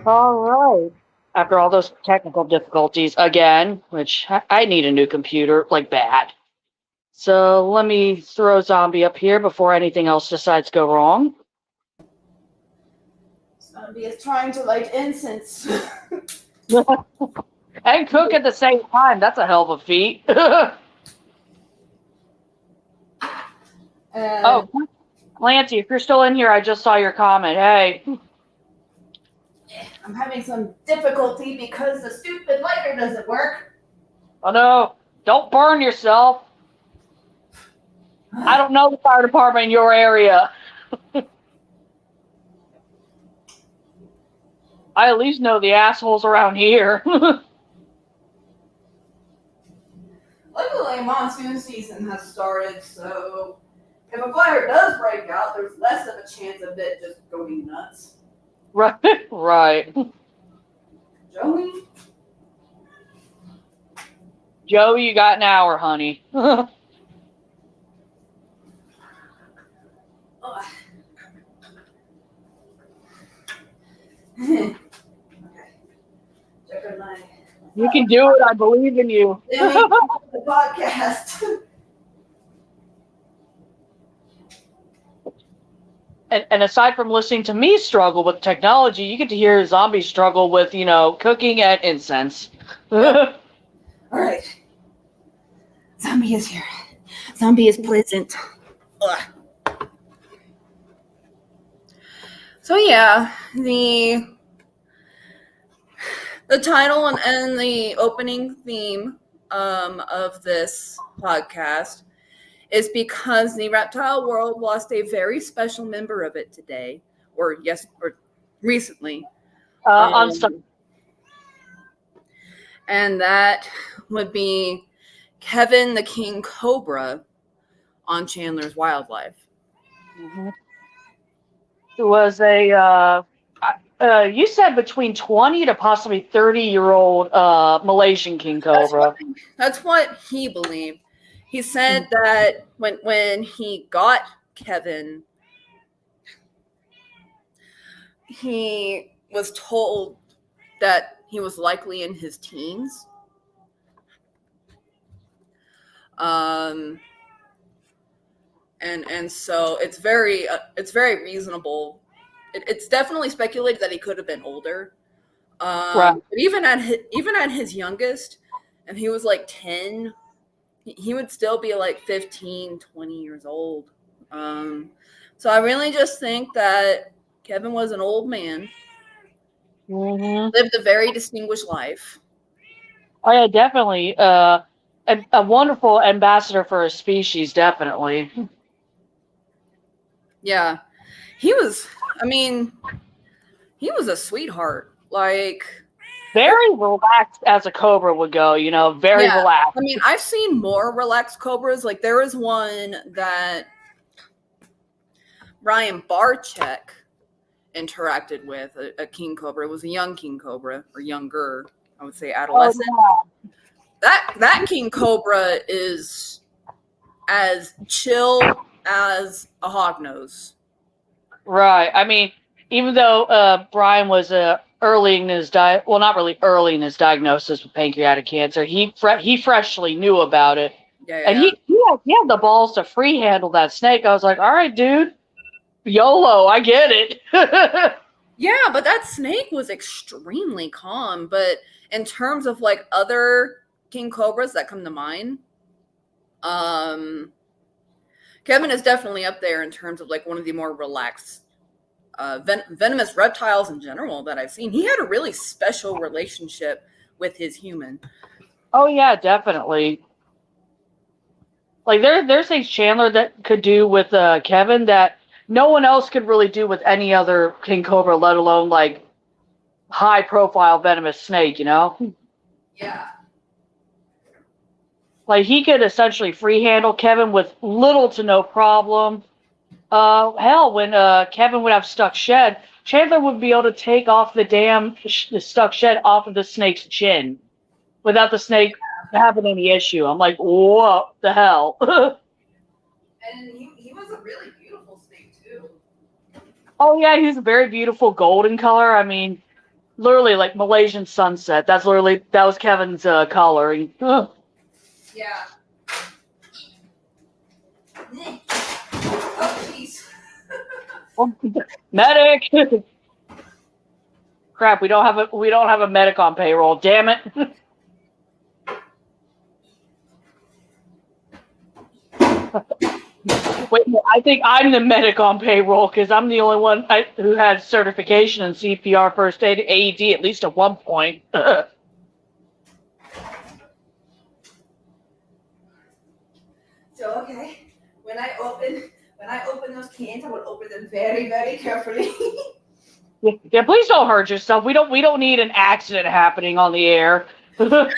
All right. After all those technical difficulties again, which I need a new computer, like bad. So let me throw Zombie up here before anything else decides to go wrong. Zombie is trying to light incense. And cook at the same time. That's a hell of a feat. Oh, Clancy, if you're still in here, I just saw your comment. Hey. I'm having some difficulty because the stupid lighter doesn't work. Oh no, don't burn yourself. I don't know the fire department in your area. I at least know the assholes around here. Luckily, monsoon season has started, so if a fire does break out, there's less of a chance of it just going nuts. Right, right. Joey? Joey, you got an hour, honey. Okay. Check out my... You can do it. I believe in you. The podcast. And aside from listening to me struggle with technology, you get to hear Zombie struggle with, cooking and incense. All right. Zombie is here. Zombie is pleasant. Ugh. So yeah, the title and the opening theme of this podcast is because the reptile world lost a very special member of it today, or recently. On Sunday. And that would be Kevin the King Cobra on Chandler's Wildlife. Mm-hmm. It was a, you said between 20 to possibly 30-year-old Malaysian King Cobra. That's what he believed. He said that when he got Kevin, he was told that he was likely in his teens. And so it's very reasonable. It's definitely speculated that he could have been older. Right. But even at his youngest, and he was like 10, he would still be like 15, 20 years old. So I really just think that Kevin was an old man, lived a very distinguished life. Oh yeah, definitely. A wonderful ambassador for his species, definitely. Yeah. He was a sweetheart. Like, very relaxed as a cobra would go, very relaxed. I mean, I've seen more relaxed cobras. Like, there was one that Ryan Barczyk interacted with, a king cobra. It was a young king cobra, or younger, I would say adolescent. Oh, yeah. That king cobra is as chill as a hognose. Right. I mean, even though Brian was early in his not really early in his diagnosis with pancreatic cancer, he freshly knew about it. Yeah. And he had the balls to free handle that snake. I was like, all right, dude, YOLO, I get it. Yeah, but that snake was extremely calm. But in terms of like other king cobras that come to mind, Kevin is definitely up there in terms of like one of the more relaxed venomous reptiles in general that I've seen. He had a really special relationship with his human. Oh yeah, definitely. Like there's things Chandler that could do with Kevin that no one else could really do with any other king cobra, let alone like high profile venomous snake, Yeah. Like he could essentially free handle Kevin with little to no problem. Hell, when Kevin would have stuck shed, Chandler would be able to take off the damn the stuck shed off of the snake's chin without the snake having any issue. I'm like, what the hell? And he was a really beautiful snake too. Oh yeah, he's a very beautiful golden color. I mean, literally like Malaysian sunset. That was Kevin's coloring. Yeah. Oh jeez. Medic. Crap, we don't have a medic on payroll. Damn it. Wait, no, I think I'm the medic on payroll because I'm the only one who had certification in CPR, first aid, AED at least at one point. So okay, when I open those cans, I would open them very, very carefully. Yeah, please don't hurt yourself. We don't need an accident happening on the air. Oh,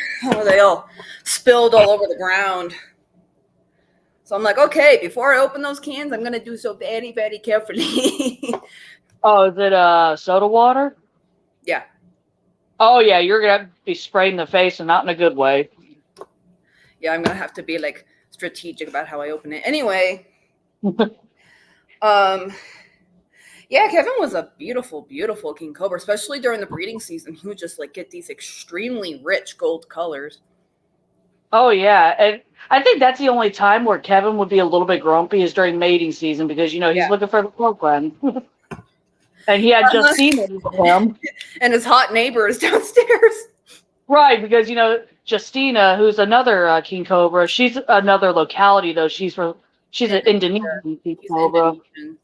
they all spilled all over the ground. So I'm like, okay, before I open those cans, I'm gonna do so very, very carefully. Oh, is it soda water? Yeah. Oh yeah, you're gonna be sprayed in the face and not in a good way. Yeah, I'm gonna have to be like strategic about how I open it. Anyway. Yeah, Kevin was a beautiful, beautiful king cobra, especially during the breeding season. He would just like get these extremely rich gold colors. Oh yeah, and I think that's the only time where Kevin would be a little bit grumpy is during mating season because he's looking for the girlfriend, and he had Justina with him, and his hot neighbor is downstairs. Right, because Justina, who's another king cobra, she's another locality though. She's an Indonesian king cobra. Indonesian.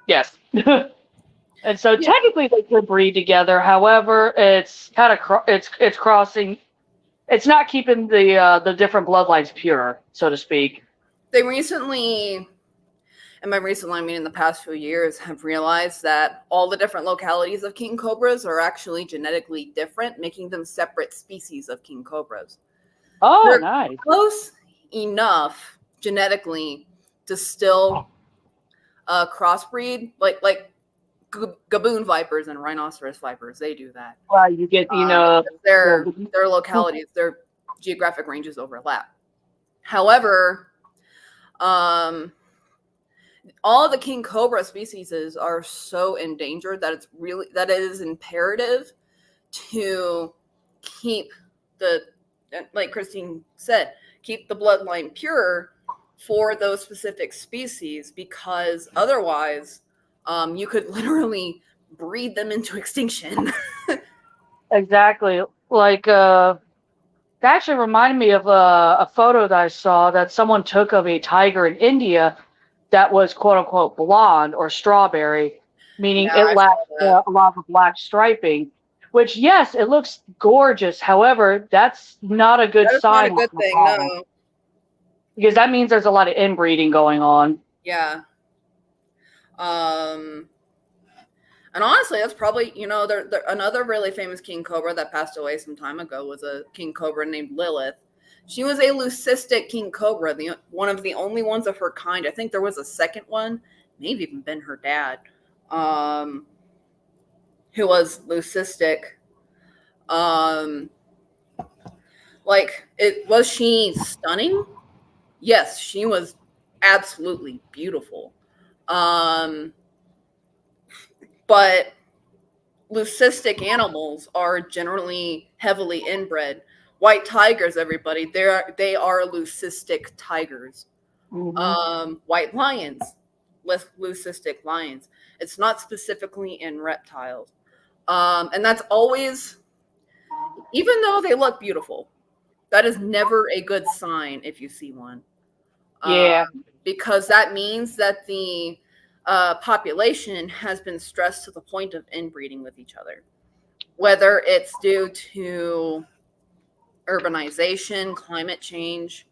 Yes. And so technically they could breed together. However, it's kind of it's crossing. It's not keeping the different bloodlines pure, so to speak. They recently, and by recently I mean in the past few years, have realized that all the different localities of king cobras are actually genetically different, making them separate species of king cobras. Oh, they're nice. Close enough genetically to still crossbreed, like gaboon vipers and rhinoceros vipers. They do that. Right, you get their localities, their geographic ranges overlap. However, all the king cobra species are so endangered that it is imperative to keep like Christine said, keep the bloodline pure for those specific species, because otherwise you could literally breed them into extinction. Exactly. Like, that actually reminded me of a photo that I saw that someone took of a tiger in India that was quote unquote blonde or strawberry, meaning it lacked a lot of black striping, which, yes, it looks gorgeous. However, that's not a good sign. Not a good thing, no. Because that means there's a lot of inbreeding going on. Yeah. And honestly, that's probably, another really famous king cobra that passed away some time ago was a king cobra named Lilith. She was a leucistic king cobra, one of the only ones of her kind. I think there was a second one, maybe even been her dad, who was leucistic. Was she stunning? Yes, she was absolutely beautiful. But leucistic animals are generally heavily inbred. White tigers, everybody, they are leucistic tigers. Mm-hmm. White lions, leucistic lions. It's not specifically in reptiles. And that's always, even though they look beautiful, that is never a good sign if you see one. Yeah. Because that means that the population has been stressed to the point of inbreeding with each other. Whether it's due to urbanization, climate change,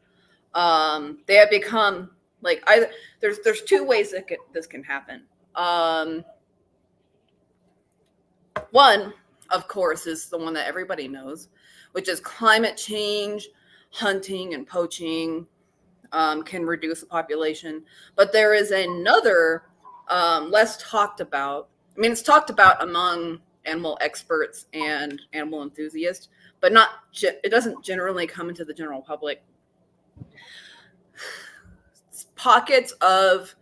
they have become there's two ways that this can happen. One, of course, is the one that everybody knows, which is climate change, hunting and poaching, can reduce the population. But there is another less talked about. I mean, it's talked about among animal experts and animal enthusiasts, but it doesn't generally come into the general public. Pockets of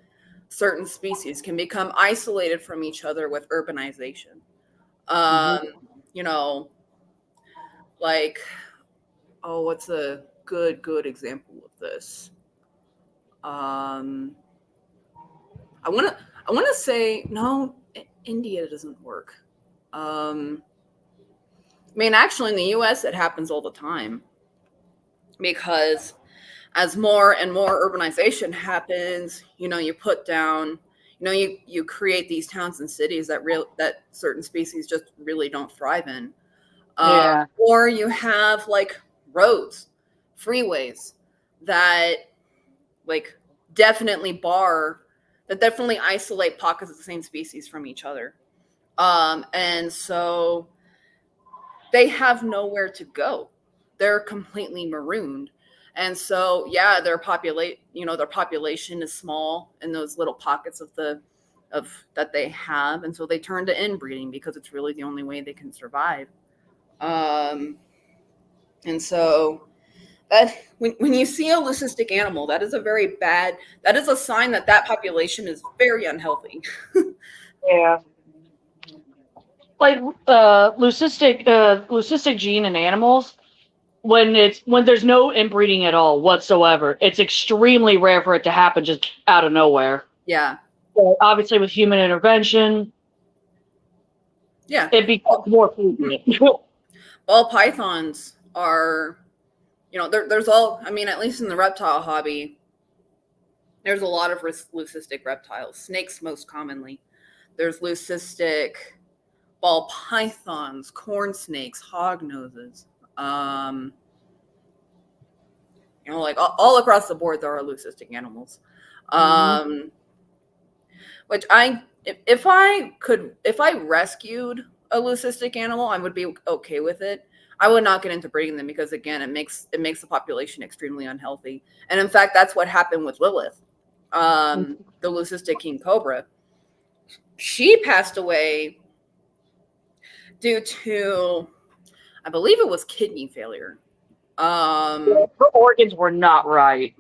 certain species can become isolated from each other with urbanization. You know, like, oh, what's a good example of this? I want to say no. India doesn't work. I mean, actually, in the U.S., it happens all the time because as more and more urbanization happens, you put down, you create these towns and cities that certain species just really don't thrive in. Yeah. Or you have like roads, freeways that like definitely isolate pockets of the same species from each other. And so they have nowhere to go. They're completely marooned. And so, yeah, their population is small in those little pockets of that they have. And so they turn to inbreeding because it's really the only way they can survive. And so that when you see a leucistic animal, that is a sign that population is very unhealthy. Yeah. Like leucistic gene in animals, when there's no inbreeding at all whatsoever, it's extremely rare for it to happen just out of nowhere. Yeah. So obviously, with human intervention, yeah, it becomes more frequent. ball pythons are, there's I mean, at least in the reptile hobby, there's a lot of leucistic reptiles. Snakes most commonly. There's leucistic ball pythons, corn snakes, hognoses. Like all across the board, there are leucistic animals. Which if I rescued a leucistic animal, I would be okay with it. I would not get into breeding them because, again, it makes the population extremely unhealthy. And in fact, that's what happened with Lilith, the leucistic king cobra. She passed away due to, I believe it was kidney failure. Her organs were not right.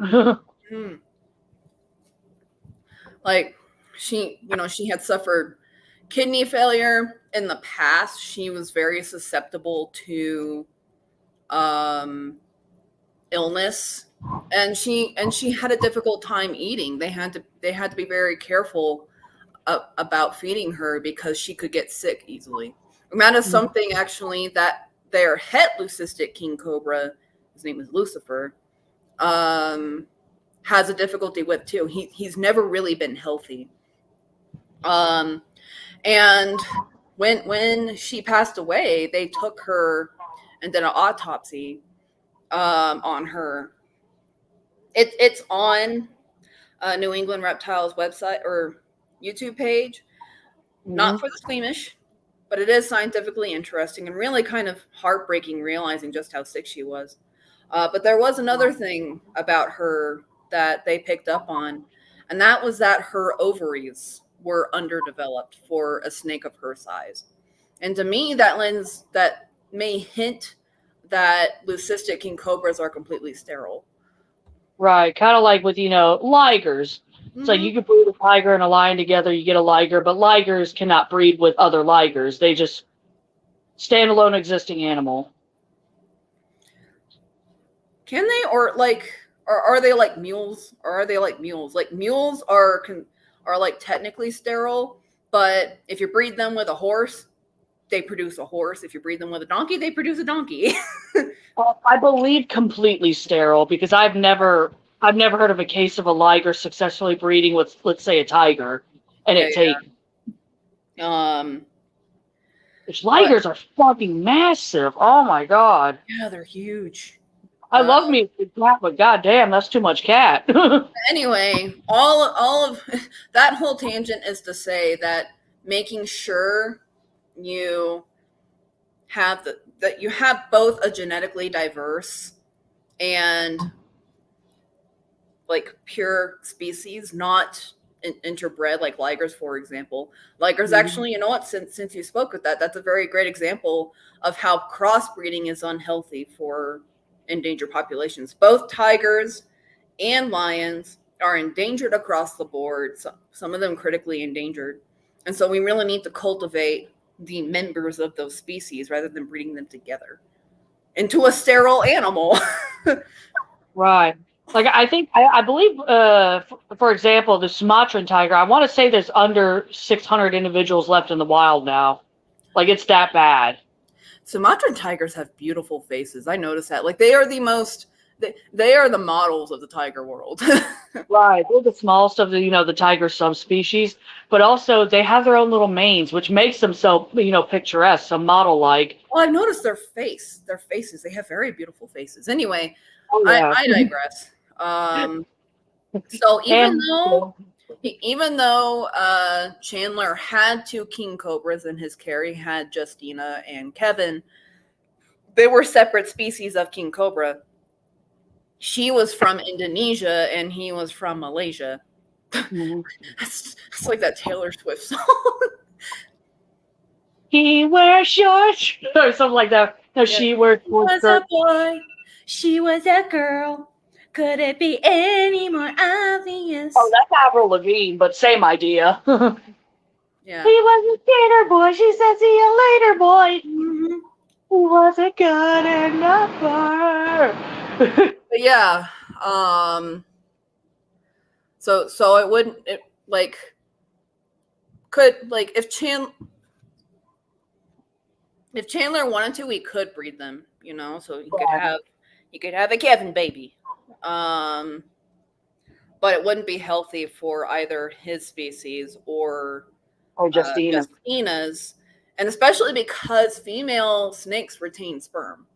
Like she had suffered kidney failure in the past. She was very susceptible to illness, and she had a difficult time eating. They had to be very careful about feeding her because she could get sick easily. And that is something actually that their het leucistic king cobra, his name is Lucifer, has a difficulty with too. He's never really been healthy. And when she passed away, they took her and did an autopsy on her. It's on New England Reptiles website or YouTube page. Not for the squeamish, but it is scientifically interesting and really kind of heartbreaking realizing just how sick she was. But there was another thing about her that they picked up on, and that was that her ovaries were underdeveloped for a snake of her size. And to me, that may hint that leucistic king cobras are completely sterile. Right, kind of like with ligers. So you could breed a tiger and a lion together, you get a liger, but ligers cannot breed with other ligers. They just standalone existing animal. Can they, or are they like mules? Or are they like mules? Like mules are like technically sterile, but if you breed them with a horse, they produce a horse. If you breed them with a donkey, they produce a donkey. I believe completely sterile because I've never heard of a case of a liger successfully breeding with, let's say, a tiger, and it takes. Which ligers are fucking massive. Oh my god. Yeah, they're huge. I love me a cat, but goddamn, that's too much cat. Anyway, all of that whole tangent is to say that making sure you have that you have both a genetically diverse and like pure species, not interbred like ligers, for example. Ligers actually, you know what? Since you spoke with that, that's a very great example of how crossbreeding is unhealthy for endangered populations. Both tigers and lions are endangered across the board. Some of them critically endangered, and so we really need to cultivate the members of those species rather than breeding them together into a sterile animal. Right. Like I think I believe for example the Sumatran tiger, I want to say there's under 600 individuals left in the wild now. Like it's that bad. Sumatran tigers have beautiful faces. I noticed that. Like they are the most they are the models of the tiger world. Right. They're the smallest of the tiger subspecies, but also they have their own little manes, which makes them so picturesque, so model like. Well, I've noticed their faces. They have very beautiful faces. Anyway, Oh yeah. I digress. So even though Chandler had 2 king cobras in his care, he had Justina and Kevin. They were separate species of king cobra. She was from Indonesia and he was from Malaysia. It's like that Taylor Swift song. He wears shorts or something like that. No, yeah. She wears shorts. He was a boy. She was a girl. Could it be any more obvious? Oh, that's Avril Lavigne, but same idea. Yeah. He was a skater boy. She said, "See you later, boy." Mm-hmm. He wasn't good enough for her. But yeah. So it wouldn't if Chandler wanted to, he could breed them, so he could have a Kevin baby. But it wouldn't be healthy for either his species or Justina's, and especially because female snakes retain sperm.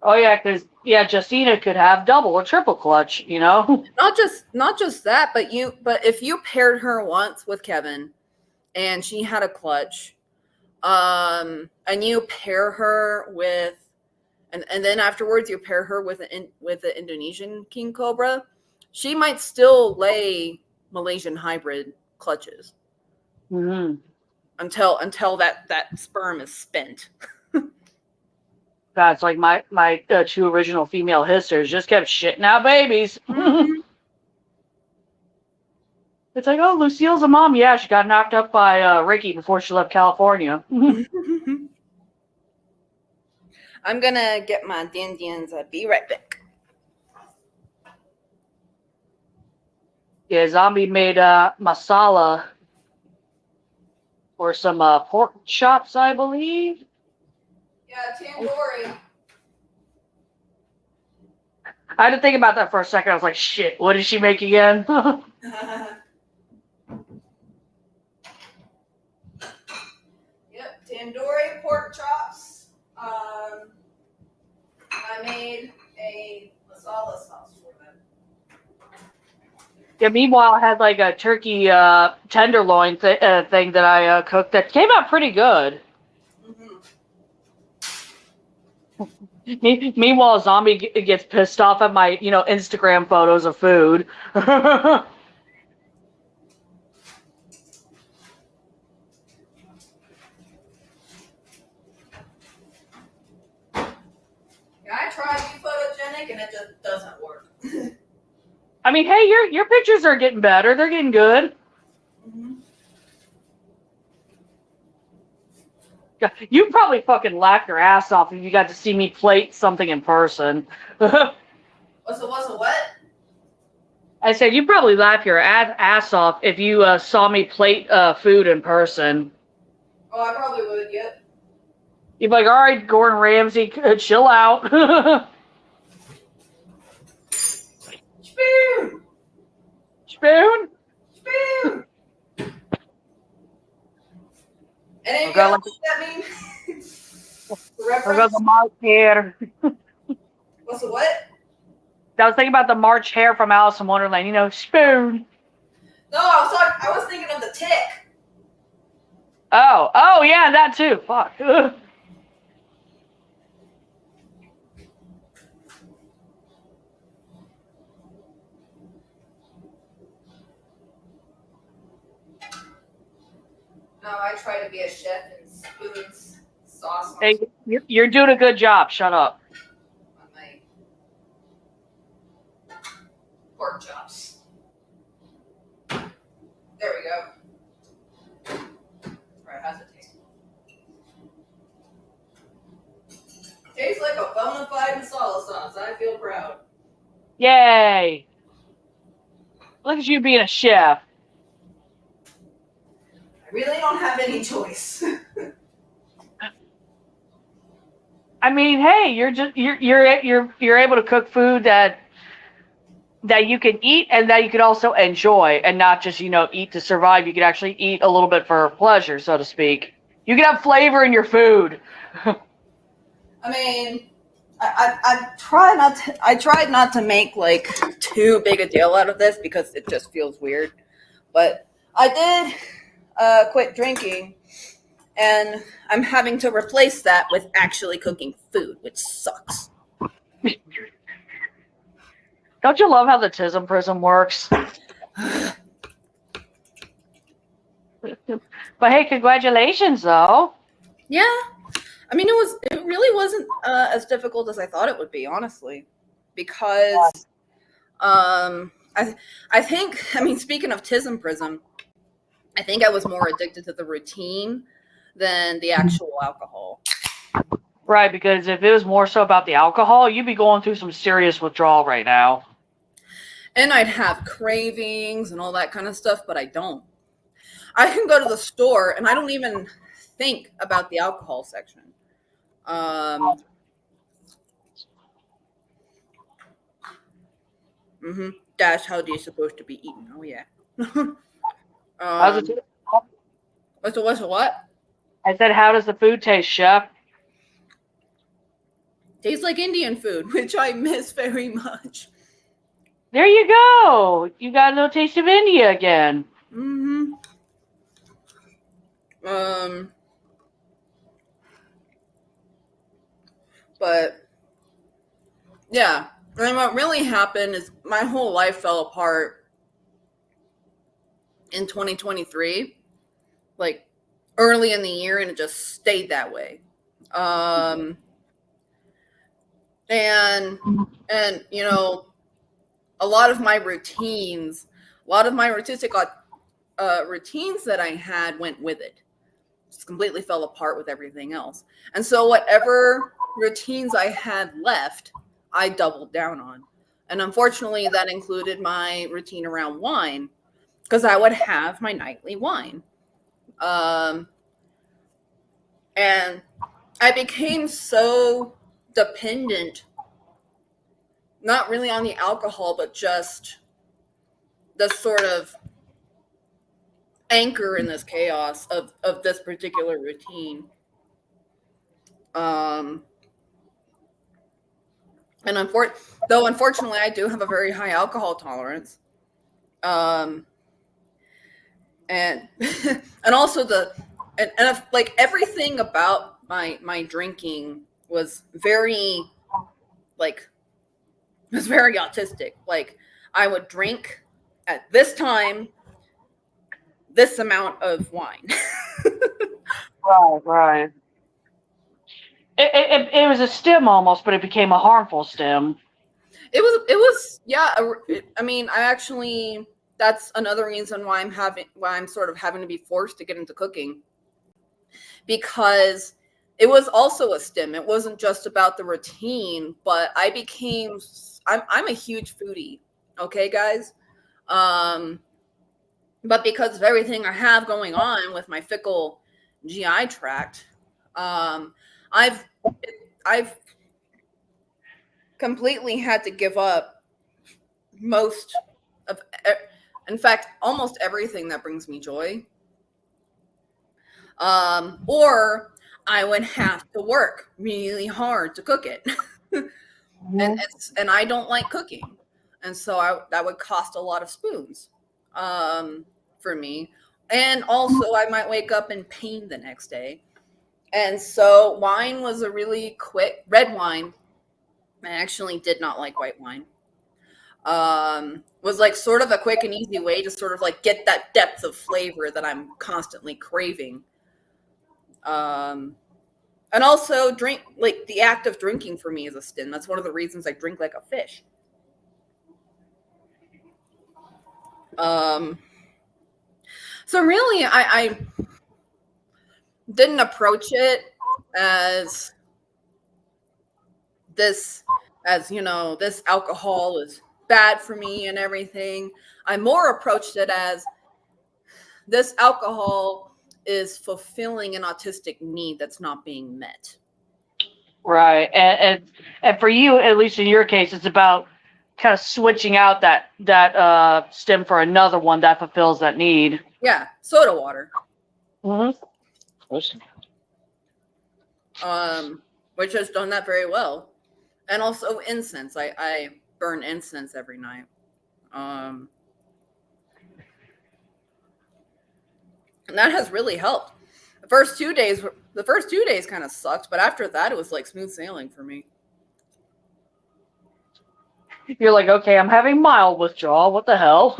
Oh yeah, because Justina could have double or triple clutch, Not just that, but if you paired her once with Kevin, and she had a clutch, and you pair her with, and then afterwards you pair her with the Indonesian king cobra, she might still lay Malaysian hybrid clutches. Mm-hmm. Until that sperm is spent. That's like my 2 original female hissers just kept shitting out babies. Mm-hmm. It's like, oh, Lucille's a mom. Yeah, she got knocked up by Ricky before she left California. I'm gonna get my Dindians. I'll be right back. Yeah, Zombie made masala or some pork chops, I believe. Yeah, tandoori. I had to think about that for a second. I was like, shit, what did she make again? Yep, tandoori pork chops. I made a masala sauce for them. Yeah, meanwhile, I had like a turkey tenderloin thing that I cooked that came out pretty good. Meanwhile, Zombie gets pissed off at my, Instagram photos of food. Yeah, I tried to be photogenic and it just doesn't work. I mean, hey, your pictures are getting better. They're getting good. Mm-hmm. You probably fucking laughed your ass off if you got to see me plate something in person. What's a what? I said you probably laugh your ass off if you saw me plate food in person. Oh, I probably would. Yep. You'd be like, all right, Gordon Ramsay, chill out. Spoon. Spoon. Spoon. And then what that means? I got the March hair. What's the what? I was thinking about the March hare from Alice in Wonderland. Spoon. No, I was thinking of the tick. Oh yeah, that too. Fuck. No, I try to be a chef and spoons sauce Hey, you're doing a good job. Shut up. on my pork chops. There we go. Alright, how's it taste? Tastes like a bona fide masala sauce. I feel proud. Yay! Look at you being a chef. I really don't have any choice. I mean, hey, you're able to cook food that you can eat and that you can also enjoy, and not just eat to survive. You can actually eat a little bit for pleasure, so to speak. You can have flavor in your food. I mean, I tried not to make like too big a deal out of this because it just feels weird. But I did quit drinking, and I'm having to replace that with actually cooking food, which sucks. Don't you love how the THEStormyLizard prism works? But hey, congratulations, though. Yeah, I mean, it really wasn't as difficult as I thought it would be, honestly, because I think, I mean, speaking of THEStormyLizard prism, I think I was more addicted to the routine than the actual alcohol. Right, because if it was more so about the alcohol, you'd be going through some serious withdrawal right now. And I'd have cravings and all that kind of stuff, but I don't. I can go to the store and I don't even think about the alcohol section. That's how they're supposed to be eaten. Oh yeah. How's it? What's what? I said, how does the food taste, chef? Tastes like Indian food, which I miss very much. There you go. You got a little taste of India again. But yeah, and what really happened is my whole life fell apart in 2023, like early in the year, and it just stayed that way. And you know, a lot of my routines that I had went with it. Just completely fell apart with everything else. And so whatever routines I had left, I doubled down on. And unfortunately, that included my routine around wine, because I would have my nightly wine. And I became so dependent, not really on the alcohol, but just the sort of anchor in this chaos of this particular routine. And unfortunately, I do have a very high alcohol tolerance. And and also like everything about my drinking was very autistic. Like, I would drink at this time this amount of wine. Right. It was a stim almost, but it became a harmful stim. It was yeah. I mean, that's another reason why I'm sort of having to be forced to get into cooking, because it was also a stim. It wasn't just about the routine, but I'm a huge foodie. Okay, guys. But because of everything I have going on with my fickle GI tract, I've completely had to give up in fact, almost everything that brings me joy. Or I would have to work really hard to cook it. and I don't like cooking. And so that would cost a lot of spoons for me. And also I might wake up in pain the next day. And so wine was a really quick red wine. I actually did not like white wine. was like sort of a quick and easy way to sort of like get that depth of flavor that I'm constantly craving. And also drink, like the act of drinking for me is a stim. That's one of the reasons I drink like a fish. So really I didn't approach it as this, as you know, this alcohol is bad for me and everything. I more approached it as this alcohol is fulfilling an autistic need that's not being met. Right. And for you, at least in your case, it's about kind of switching out that stim for another one that fulfills that need. Yeah, soda water. Mm-hmm. Which has done that very well. And also incense. I burn incense every night. And that has really helped. The first 2 days kind of sucked, but after that it was like smooth sailing for me. You're like, okay, I'm having mild withdrawal. What the hell?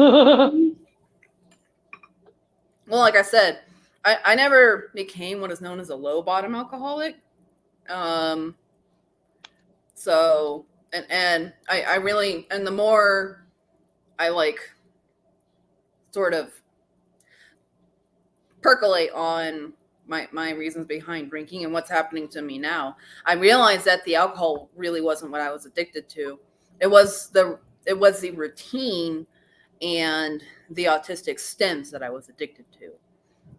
Well, like I said, I never became what is known as a low bottom alcoholic. So, and I really, and the more I like sort of percolate on my reasons behind drinking and what's happening to me now, I realized that the alcohol really wasn't what I was addicted to. It was the routine and the autistic stems that I was addicted to.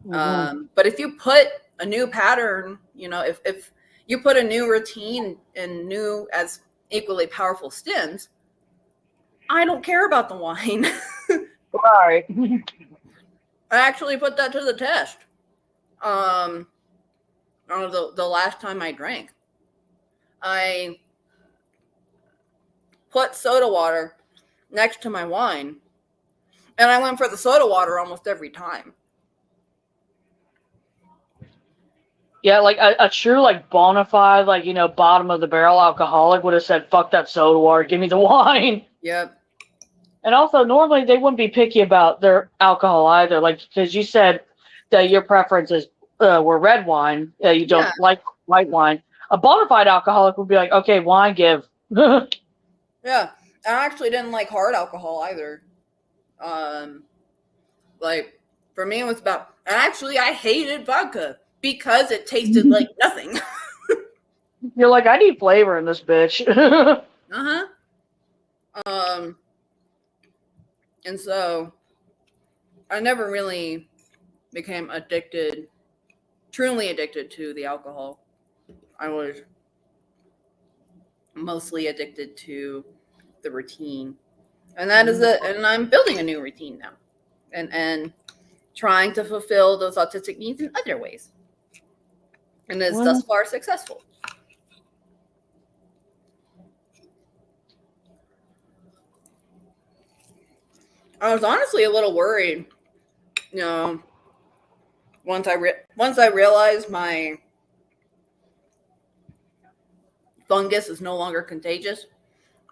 Mm-hmm. But if you put a new pattern, you know, if you put a new routine and new as equally powerful stems, I don't care about the wine. Right. I actually put that to the test. The last time I drank, I put soda water next to my wine, and I went for the soda water almost every time. Yeah, like a true, like, bona fide, like, you know, bottom of the barrel alcoholic would have said, fuck that soda water, give me the wine. Yep. And also, normally they wouldn't be picky about their alcohol either, like, because you said that your preferences were red wine, you don't like white wine. A bona fide alcoholic would be like, okay, wine, give. Yeah, I actually didn't like hard alcohol either. Like, for me, it was about, and actually I hated vodka because it tasted like nothing. You're like, I need flavor in this bitch. Uh-huh. And so I never really became truly addicted to the alcohol. I was mostly addicted to the routine. And that is it. And I'm building a new routine now. And trying to fulfill those autistic needs in other ways. And is thus far successful. I was honestly a little worried, you know, once I realized my fungus is no longer contagious.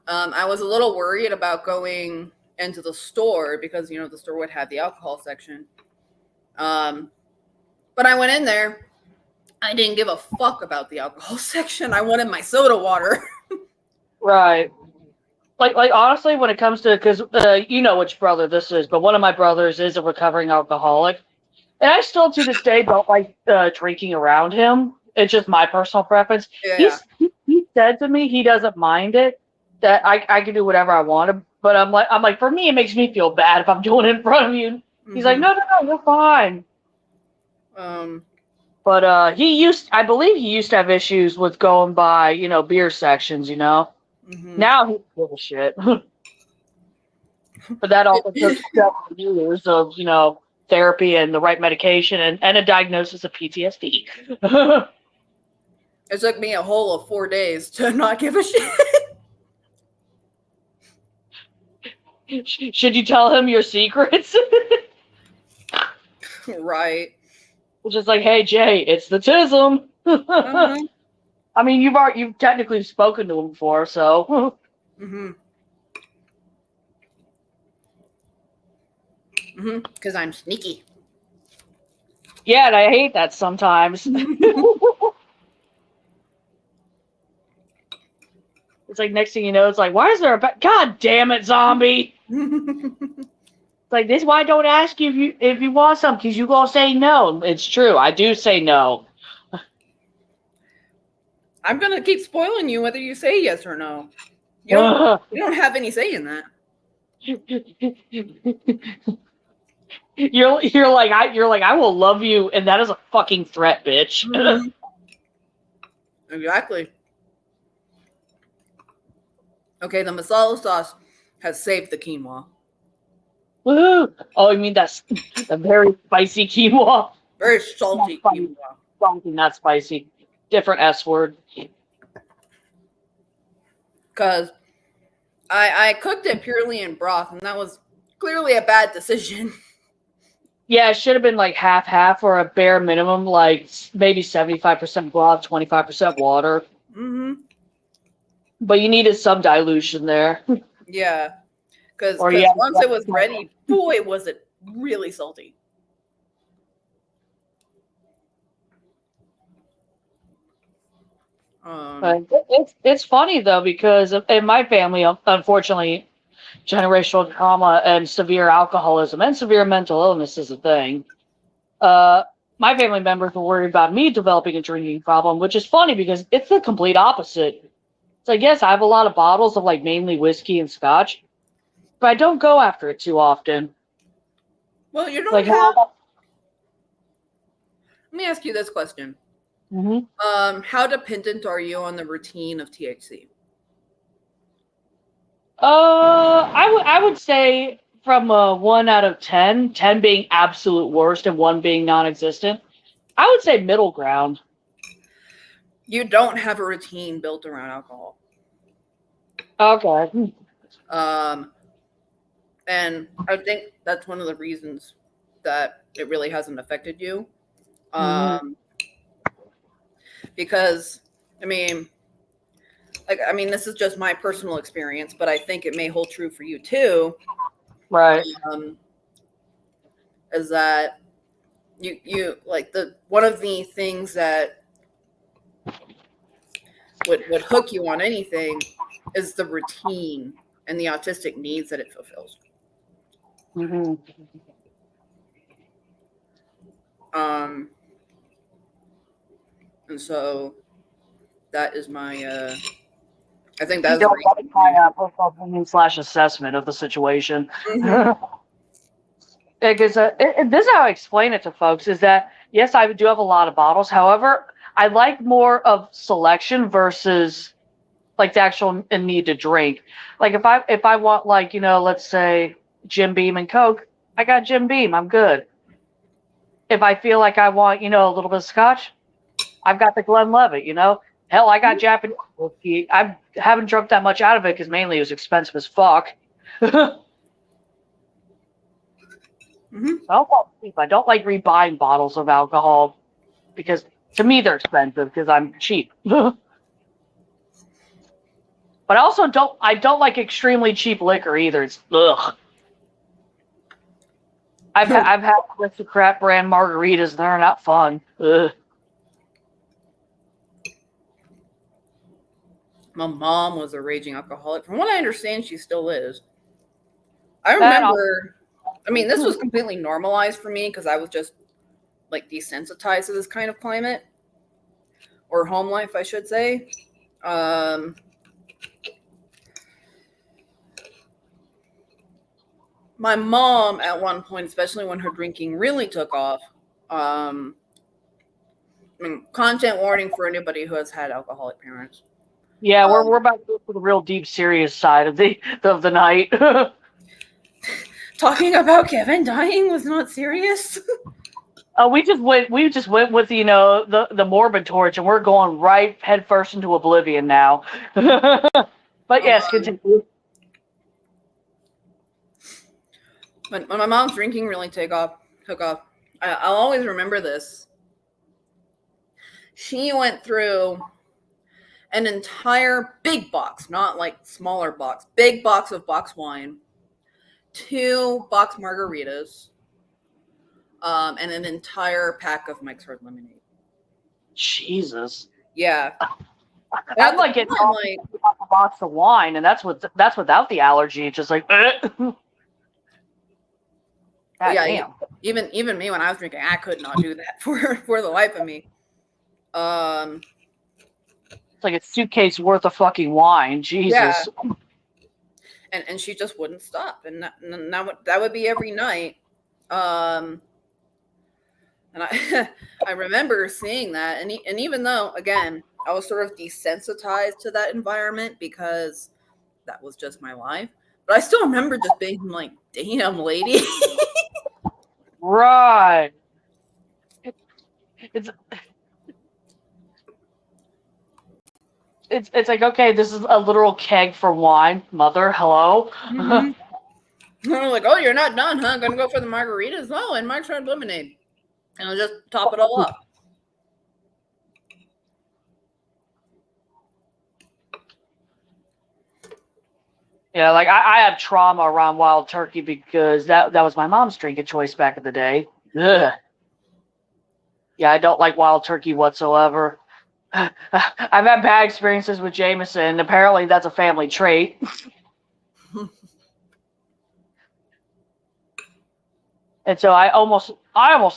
I was a little worried about going into the store because, you know, the store would have the alcohol section. But I went in there. I didn't give a fuck about the alcohol section. I wanted my soda water. Right. Like honestly, when it comes to, because you know which brother this is, but one of my brothers is a recovering alcoholic. And I still, to this day, don't like drinking around him. It's just my personal preference. Yeah. He said to me he doesn't mind it, that I can do whatever I want. But I'm like, for me, it makes me feel bad if I'm doing it in front of you. Mm-hmm. He's like, no, you're fine. But I believe he used to have issues with going by, you know, beer sections, you know. Mm-hmm. Now he's full of shit. But that also took several years of, you know, therapy and the right medication and a diagnosis of PTSD. It took me a whole of 4 days to not give a shit. Should you tell him your secrets? Right. It's just like, hey, Jay, it's the tism. Uh-huh. I mean, you've technically spoken to him before, so. Mm-hmm. Because I'm sneaky. Yeah, and I hate that sometimes. It's like next thing you know, it's like, why is there a God damn it, zombie? It's like this. Why don't ask you if you want something? Because you gonna say no. It's true. I do say no. I'm gonna keep spoiling you whether you say yes or no. You don't have any say in that. You're like I will love you, and that is a fucking threat, bitch. Exactly. Okay, the masala sauce has saved the quinoa. Woohoo! Oh, you mean that's a very spicy quinoa? Very salty quinoa. Salty, not spicy. Different S word. Because I cooked it purely in broth, and that was clearly a bad decision. Yeah, it should have been like half, or a bare minimum, like maybe 75% broth, 25% water. But you needed some dilution there. Yeah, because yeah, once it was ready, boy, was it really salty. It's funny though, because in my family, unfortunately, generational trauma and severe alcoholism and severe mental illness is a thing. My family members were worried about me developing a drinking problem, which is funny because it's the complete opposite. So yes, I have a lot of bottles of like mainly whiskey and scotch, but I don't go after it too often. Well, you don't like have. Let me ask you this question. Mm-hmm. How dependent are you on the routine of THC? I would say from 1 out of 10, 10 being absolute worst and 1 being non-existent. I would say middle ground. You don't have a routine built around alcohol. Okay. And I think that's one of the reasons that it really hasn't affected you. Because, I mean, this is just my personal experience, but I think it may hold true for you too. Right. Is that you like one of the things that would hook you on anything is the routine and the autistic needs that it fulfills. And so that is my I think that's my /assessment of the situation. Because this is how I explain it to folks, is that yes, I do have a lot of bottles. However, I like more of selection versus like the actual need to drink. Like if I want, like, let's say Jim Beam and Coke, I got Jim Beam, I'm good. If I feel like I want, a little bit of scotch, I've got the Glenlivet, Hell, I got Japanese whiskey. I haven't drunk that much out of it because mainly it was expensive as fuck. I don't like rebuying bottles of alcohol because to me they're expensive because I'm cheap. But I also don't like extremely cheap liquor either. It's ugh. I've had Aristocrat brand margaritas. They're not fun. Ugh. My mom was a raging alcoholic. From what I understand, she still is. I remember, this was completely normalized for me because I was just like desensitized to this kind of climate or home life, I should say. My mom at one point, especially when her drinking really took off, content warning for anybody who has had alcoholic parents. Yeah, we're about to go to the real deep, serious side of the night. Talking about Kevin dying was not serious. We just went with the morbid torch, and we're going right headfirst into oblivion now. But yes, continue. When my mom's drinking really took off, I'll always remember this. She went through an entire big box, not like smaller box, big box of box wine, 2 box margaritas, and an entire pack of Mike's Hard Lemonade. Jesus. Yeah. I'm like getting a box of wine, and that's without the allergy. It's just like, God damn. Even me when I was drinking, I could not do that for the life of me. It's like a suitcase worth of fucking wine. Jesus. Yeah. And she just wouldn't stop, and that would be every night. And I remember seeing that, and even though, again, I was sort of desensitized to that environment because that was just my life, but I still remember just being like, damn, lady. Right. It's like, okay, this is a literal keg for wine, mother. Hello. Mm-hmm. I'm like, oh, you're not done, huh? Gonna go for the margaritas? Oh, and Mike's Hard Lemonade, and I'll just top it all up. Yeah, like I have trauma around Wild Turkey because that was my mom's drinking choice back in the day. Ugh. Yeah, I don't like Wild Turkey whatsoever. I've had bad experiences with Jameson. Apparently, that's a family trait. And so I almost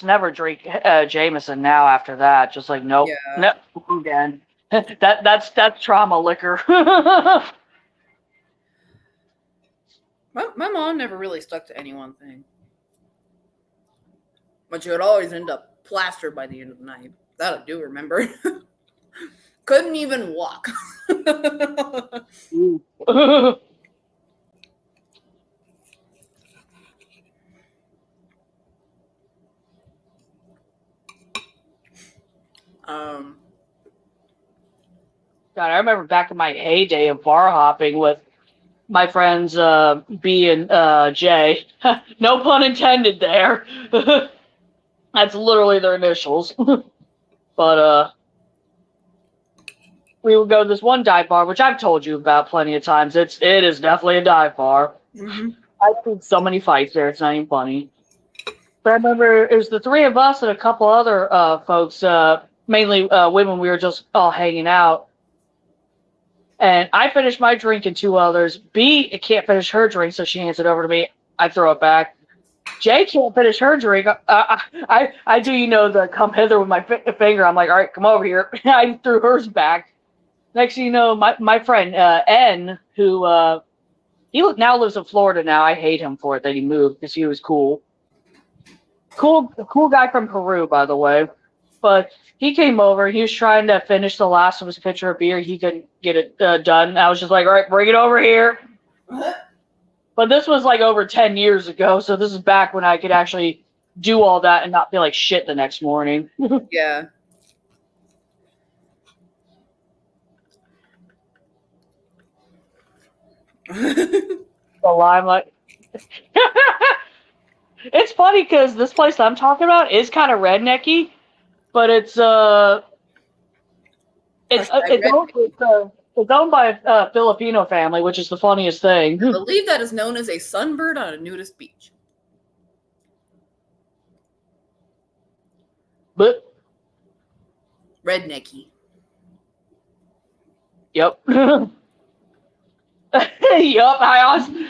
never drink Jameson now after that. Just like, nope, nope, again. That's trauma liquor. My mom never really stuck to any one thing, but she would always end up plastered by the end of the night. That I do remember. Couldn't even walk. God, I remember back in my heyday of bar hopping with my friends B and J. No pun intended there. That's literally their initials. But we would go to this one dive bar, which I've told you about plenty of times. It is definitely a dive bar. Mm-hmm. I've seen so many fights there, it's not even funny. But I remember it was the three of us and a couple other folks, mainly women. We were just all hanging out. And I finished my drink and 2 others. B can't finish her drink, so she hands it over to me. I throw it back. Jay can't finish her drink. I do, the come hither with my finger. I'm like, all right, come over here. I threw hers back. Next thing you know, my friend N, who he now lives in Florida now. I hate him for it that he moved because he was cool. Cool guy from Peru, by the way. But he came over. He was trying to finish the last of his pitcher of beer. He couldn't get it done. I was just like, all right, bring it over here. But this was like over 10 years ago, so this is back when I could actually do all that and not feel like shit the next morning. Yeah. The limelight. It's funny because this place I'm talking about is kind of rednecky, but it's owned by a Filipino family, which is the funniest thing. I believe that is known as a sunbird on a nudist beach. But rednecky. Yep. Yep.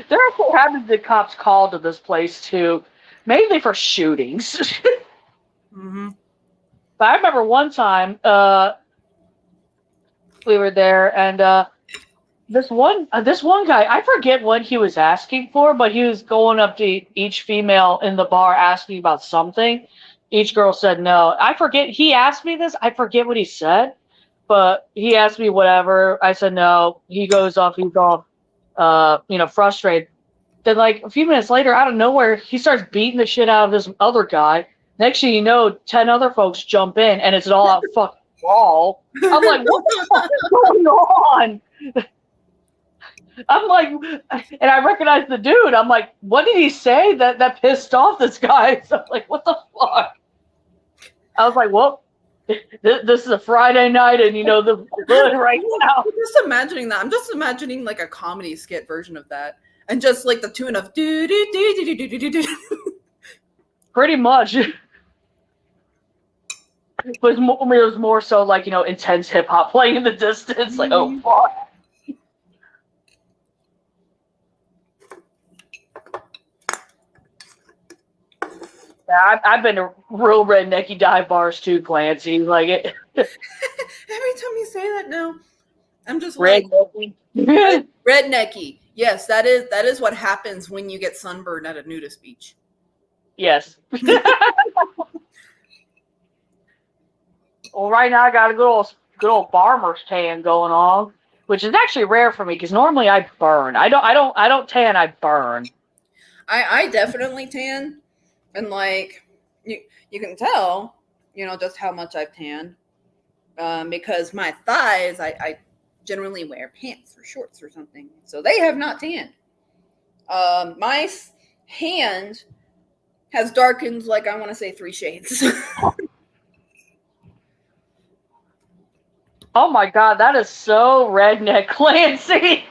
There actually have the cops called to this place too, mainly for shootings. Mm-hmm. But I remember one time we were there, and this one guy, I forget what he was asking for, but he was going up to each female in the bar asking about something. Each girl said no. I forget. He asked me this. I forget what he said, but he asked me whatever. I said no. He goes off. He's all, frustrated. Then, like, a few minutes later, out of nowhere, he starts beating the shit out of this other guy. Next thing you know, 10 other folks jump in, and it's an all-out fucking brawl. I'm like, what the fuck is going on? I'm like, and I recognize the dude. I'm like, what did he say that pissed off this guy? So I'm like, what the fuck? I was like, well, this is a Friday night, and the hood right now. I'm just imagining that. I'm just imagining like a comedy skit version of that. and just like the tune of do do do do do do do do. Pretty much. It was more so like, intense hip hop playing in the distance. Like, oh, fuck. Yeah, I've been to real rednecky dive bars too, Clancy. Like it. Every time you say that now, I'm just Rednecky. like rednecky. Yes, that is what happens when you get sunburned at a nudist beach. Yes. Well, right now I got a good old farmer's tan going on, which is actually rare for me because normally I burn. I don't tan. I burn. I definitely tan, and like you can tell, just how much I've tanned, because my thighs, I generally wear pants or shorts or something, so they have not tanned. My hand has darkened, like, I want to say 3 shades. Oh my god, that is so redneck, Clancy.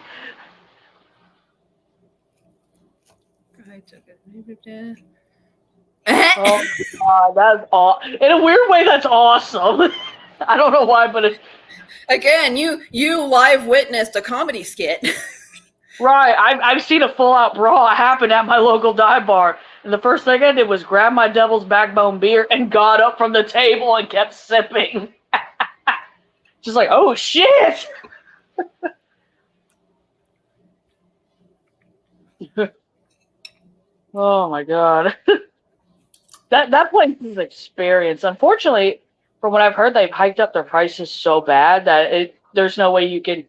I took it. Oh god, that's awesome. In a weird way, that's awesome. I don't know why, but again, you live witnessed a comedy skit. Right, I've seen a full-out brawl happen at my local dive bar, and the first thing I did was grab my Devil's Backbone beer and got up from the table and kept sipping. Just like, oh shit! Oh my god. That place is an experience. Unfortunately, from what I've heard, they've hiked up their prices so bad that there's no way you can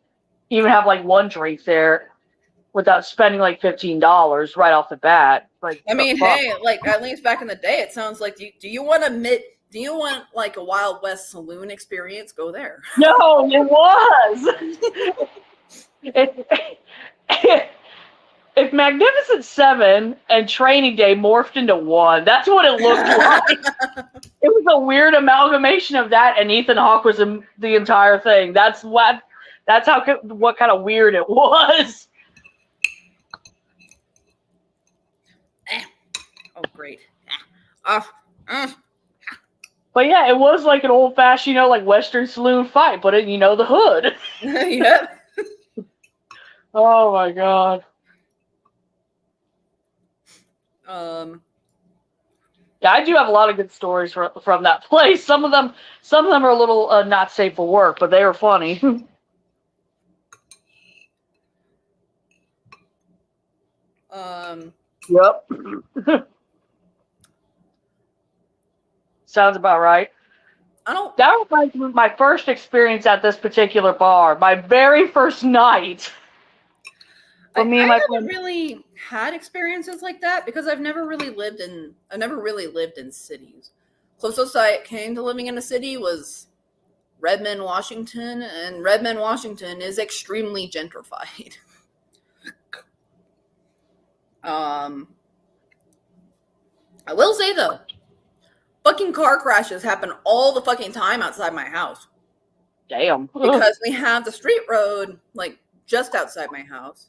even have like one drink there without spending like $15 right off the bat. Like, I mean, hey, like, at least back in the day, it sounds like, do you want like a Wild West saloon experience? Go there. No, it was. If Magnificent Seven and Training Day morphed into one, that's what it looked like. It was a weird amalgamation of that, and Ethan Hawke was in the entire thing. That's what kind of weird it was. Oh, great. But yeah, it was like an old-fashioned, like Western saloon fight, but in, the hood. Yep. Oh my god. Yeah, I do have a lot of good stories from that place. Some of them are a little not safe for work, but they were funny. Yep. Sounds about right. That was my first experience at this particular bar. My very first night. I haven't really had experiences like that because I've never really lived in cities. Closest I came to living in a city was Redmond, Washington, and Redmond, Washington is extremely gentrified. I will say though, fucking car crashes happen all the fucking time outside my house. Damn. Because we have the street road like just outside my house.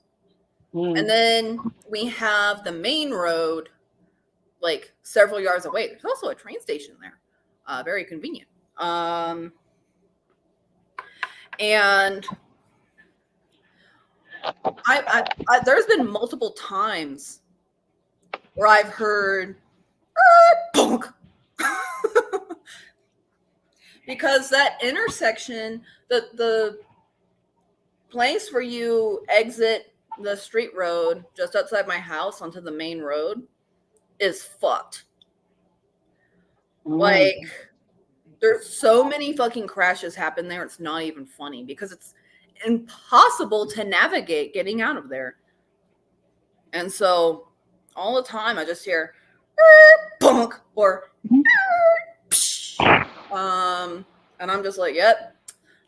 And then we have the main road like several yards away. There's also a train station there. Very convenient. And I there's been multiple times where I've heard bonk. Because that intersection, the place where you exit the street road just outside my house onto the main road is fucked. Like, there's so many fucking crashes happen there, it's not even funny because it's impossible to navigate getting out of there. And so all the time I just hear bonk or and I'm just like, yep,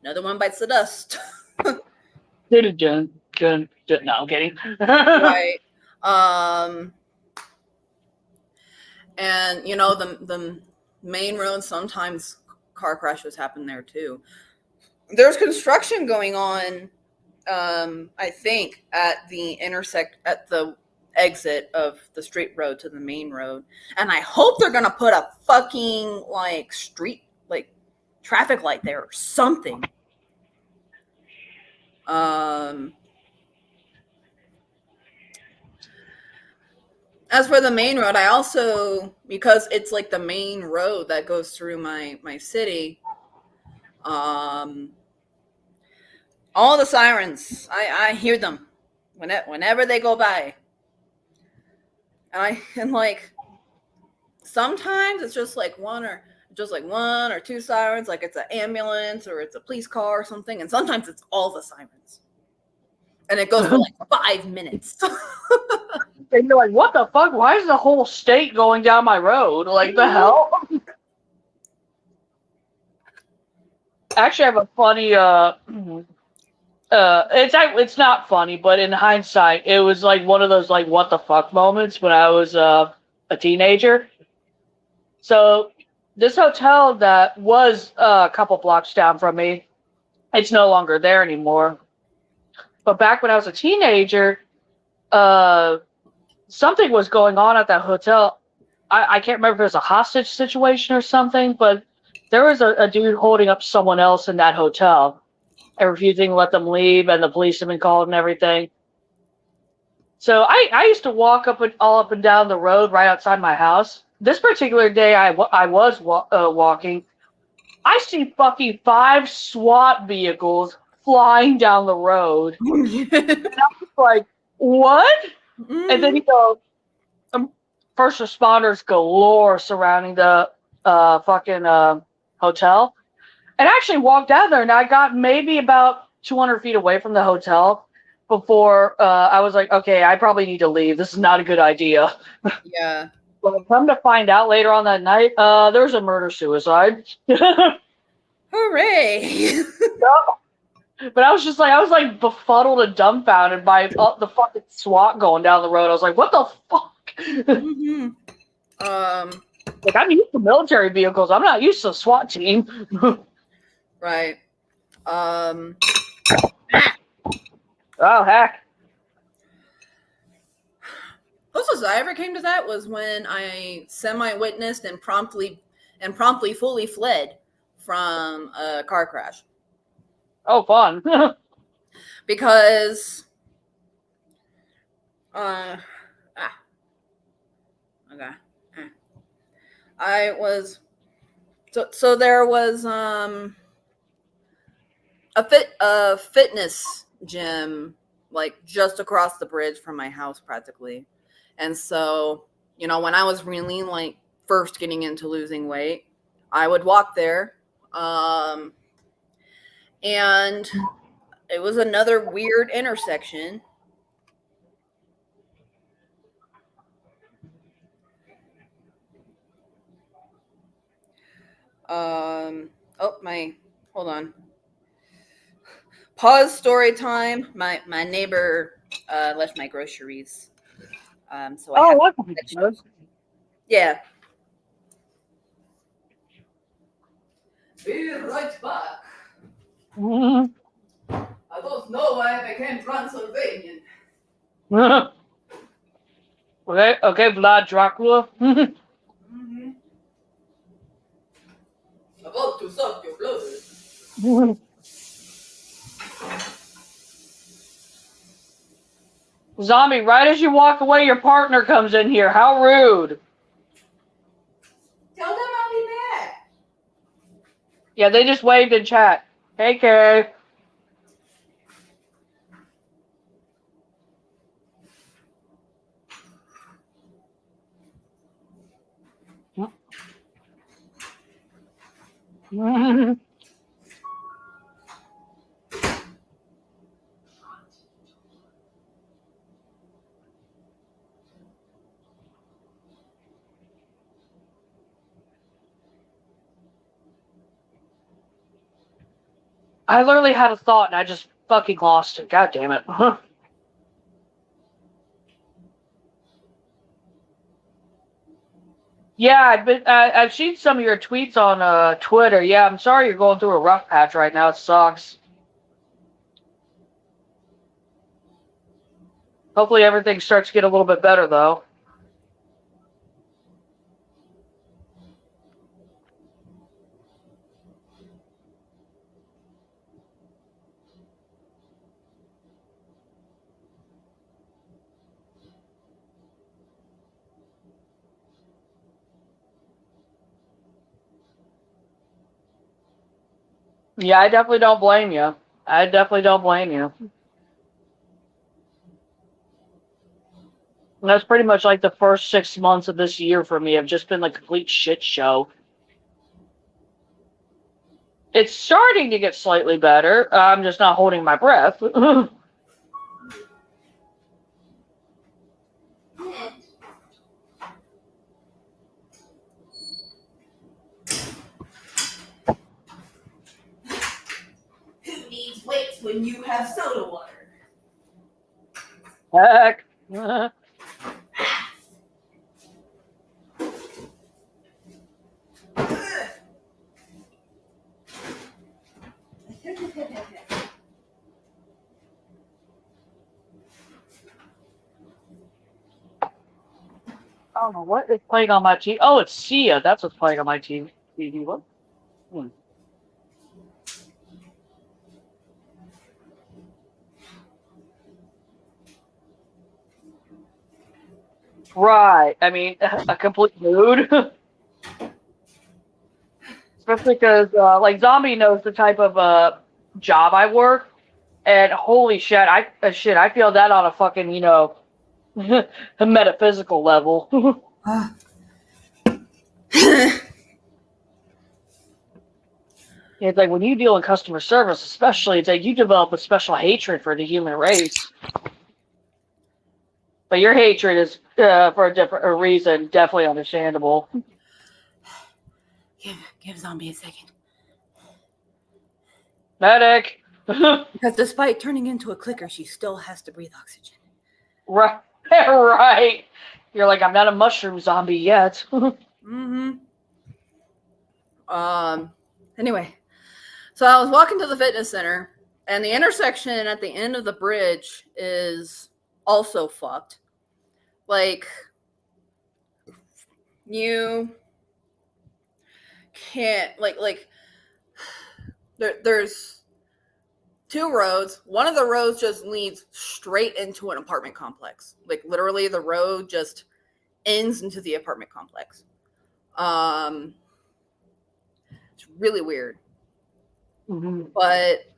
another one bites the dust. No, I'm kidding. Right. And the main road, sometimes car crashes happen there too. There's construction going on I think at the exit of the straight road to the main road, and I hope they're gonna put a fucking like street like traffic light there or something. As for the main road, I also, because it's like the main road that goes through my city, all the sirens, I hear them whenever they go by, and like sometimes it's just like one or two sirens, like it's an ambulance or it's a police car or something, and sometimes it's all the sirens, and it goes for like 5 minutes. And you're like, what the fuck? Why is the whole state going down my road? Like, the hell? Actually, I have a funny, it's not funny, but in hindsight, it was like one of those, like, what the fuck moments when I was a teenager. So, this hotel that was a couple blocks down from me, it's no longer there anymore. But back when I was a teenager, something was going on at that hotel. I can't remember if it was a hostage situation or something, but there was a dude holding up someone else in that hotel and refusing to let them leave, and the police have been called and everything. So I used to walk all up and down the road right outside my house. This particular day I was walking. I see fucking 5 SWAT vehicles flying down the road. And I was like, what? Mm-hmm. And then first responders galore surrounding the fucking hotel. And I actually walked out there, and I got maybe about 200 feet away from the hotel before I was like, okay, I probably need to leave. This is not a good idea. Yeah. But I come to find out later on that night, there's a murder-suicide. Hooray! No. But I was like befuddled and dumbfounded by the fucking SWAT going down the road. I was like, what the fuck? Mm-hmm. Like, I'm used to military vehicles. I'm not used to a SWAT team. Right. Oh, heck. Closest I ever came to that was when I semi-witnessed and promptly fully fled from a car crash. Oh, fun. Because okay. I was so there was a fitness gym like just across the bridge from my house practically. And so, you know, when I was really like first getting into losing weight, I would walk there. And it was another weird intersection. Hold on. Pause story time. My neighbor left my groceries. So yeah. Be right back. Mm-hmm. I don't know why I became Transylvanian. Okay, Vlad Dracula. Mm-hmm. About to suck your blood. Zombie, right as you walk away, your partner comes in here. How rude. Tell them I'll be back. Yeah, they just waved in chat. Hey, Kay. I literally had a thought and I just fucking lost it. God damn it. Yeah, I've seen some of your tweets on Twitter. Yeah, I'm sorry you're going through a rough patch right now. It sucks. Hopefully everything starts to get a little bit better, though. Yeah, I definitely don't blame you. I definitely don't blame you. And that's pretty much like the first 6 months of this year for me have just been like a complete shit show. It's starting to get slightly better. I'm just not holding my breath. Who needs weights when you have soda water? Heck. I don't know what is playing on my TV. Oh, it's Sia. That's what's playing on my TV. What? Right. I mean, a complete mood. Especially because, like, Zombie knows the type of job I work, and holy shit, I feel that on a fucking, a metaphysical level. It's like when you deal in customer service, especially, it's like you develop a special hatred for the human race. But your hatred is for a reason, definitely understandable. Give Zombie a second. Medic! Because despite turning into a clicker, she still has to breathe oxygen. Right. Right. You're like, I'm not a mushroom zombie yet. Mm-hmm. Anyway, so I was walking to the fitness center, and the intersection at the end of the bridge is also fucked. Like, you can't, there's two roads. One of the roads just leads straight into an apartment complex. Like, literally, the road just ends into the apartment complex. It's really weird. Mm-hmm. But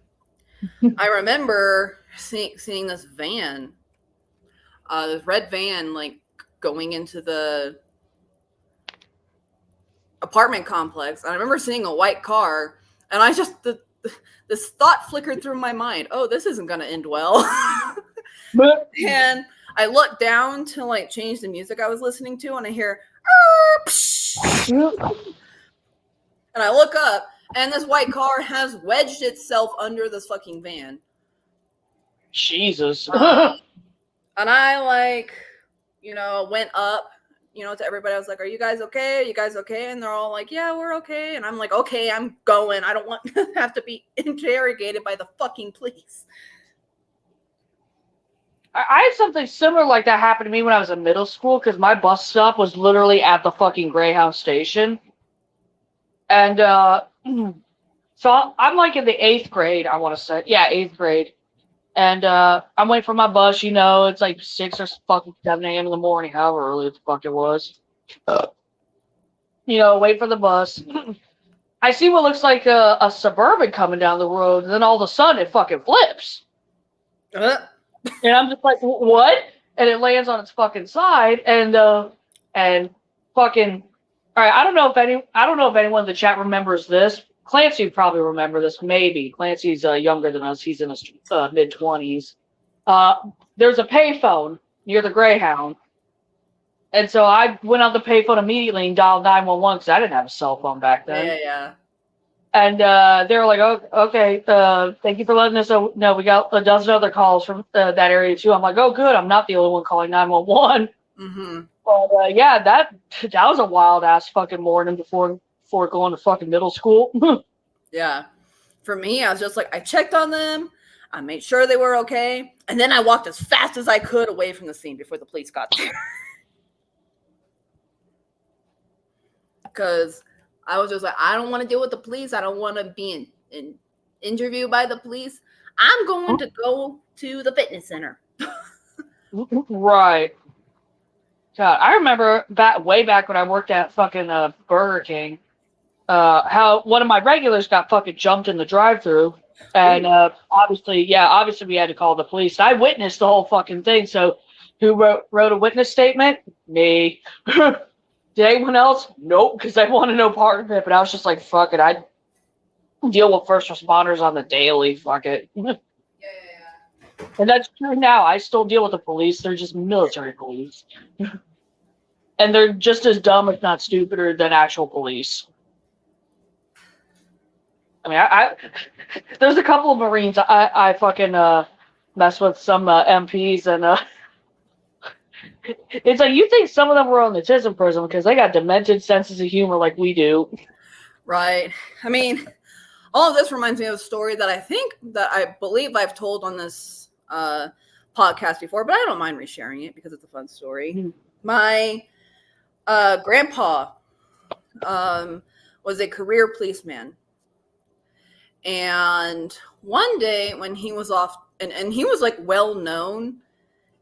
I remember seeing this van, this red van, like, going into the apartment complex. And I remember seeing a white car, and I just, this thought flickered through my mind. Oh, this isn't going to end well. And I look down to, like, change the music I was listening to, and I hear, and I look up, and this white car has wedged itself under this fucking van. Jesus. And I, like, went up, to everybody. I was like, are you guys okay? Are you guys okay? And they're all like, yeah, we're okay. And I'm like, okay, I'm going. I don't want to have to be interrogated by the fucking police. I had something similar like that happen to me when I was in middle school, because my bus stop was literally at the fucking Greyhound station. And so I'm like in the 8th grade, I want to say. Yeah, 8th grade. And I'm waiting for my bus, it's like 6 or fucking 7 a.m. in the morning, however early the fuck it was. Wait for the bus. I see what looks like a Suburban coming down the road, and then all of a sudden it fucking flips. And I'm just like, what? And it lands on its fucking side, and fucking. All right, I don't know if anyone in the chat remembers this. Clancy would probably remember this, maybe. Clancy's younger than us. He's in his mid-20s. There's a payphone near the Greyhound. And so I went on the payphone immediately and dialed 911 because I didn't have a cell phone back then. Yeah. And they were like, oh, okay, thank you for letting us know. We got a dozen other calls from that area, too. I'm like, oh, good. I'm not the only one calling 911. Mm-hmm. But, yeah, that was a wild-ass fucking morning before going to fucking middle school. Yeah. For me, I was just like, I checked on them. I made sure they were okay. And then I walked as fast as I could away from the scene before the police got there. Because I was just like, I don't want to deal with the police. I don't want to be interviewed by the police. I'm going to go to the fitness center. Right. God, I remember way back when I worked at fucking Burger King, how one of my regulars got fucking jumped in the drive-thru, and obviously we had to call the police. I witnessed the whole fucking thing. So, who wrote a witness statement? Me. Did anyone else? Nope, because I wanted no part of it. But I was just like, fuck it. I deal with first responders on the daily. Fuck it. Yeah. And that's true now. I still deal with the police. They're just military police. And they're just as dumb, if not stupider, than actual police. I mean, I there's a couple of Marines I fucking mess with some MPs, and it's like you think some of them were on the autism prison because they got demented senses of humor like we do. Right. I mean, all of this reminds me of a story that I believe I've told on this podcast before, but I don't mind resharing it because it's a fun story. Mm-hmm. My grandpa was a career policeman. And one day when he was off, and he was like well known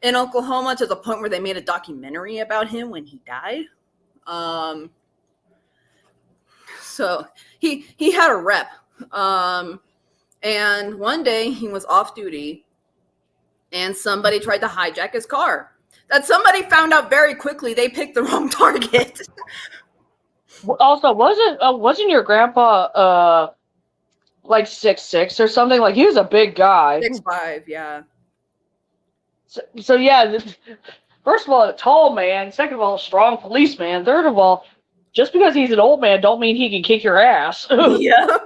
in Oklahoma to the point where they made a documentary about him when he died. So he had a rep. And one day he was off duty and somebody tried to hijack his car. That somebody found out very quickly they picked the wrong target. Also, wasn't your grandpa like 6'6" or something? Like he was a big guy. 6'5", yeah. So yeah, first of all, a tall man. Second of all, a strong policeman. Third of all, just because he's an old man don't mean he can kick your ass. Yeah.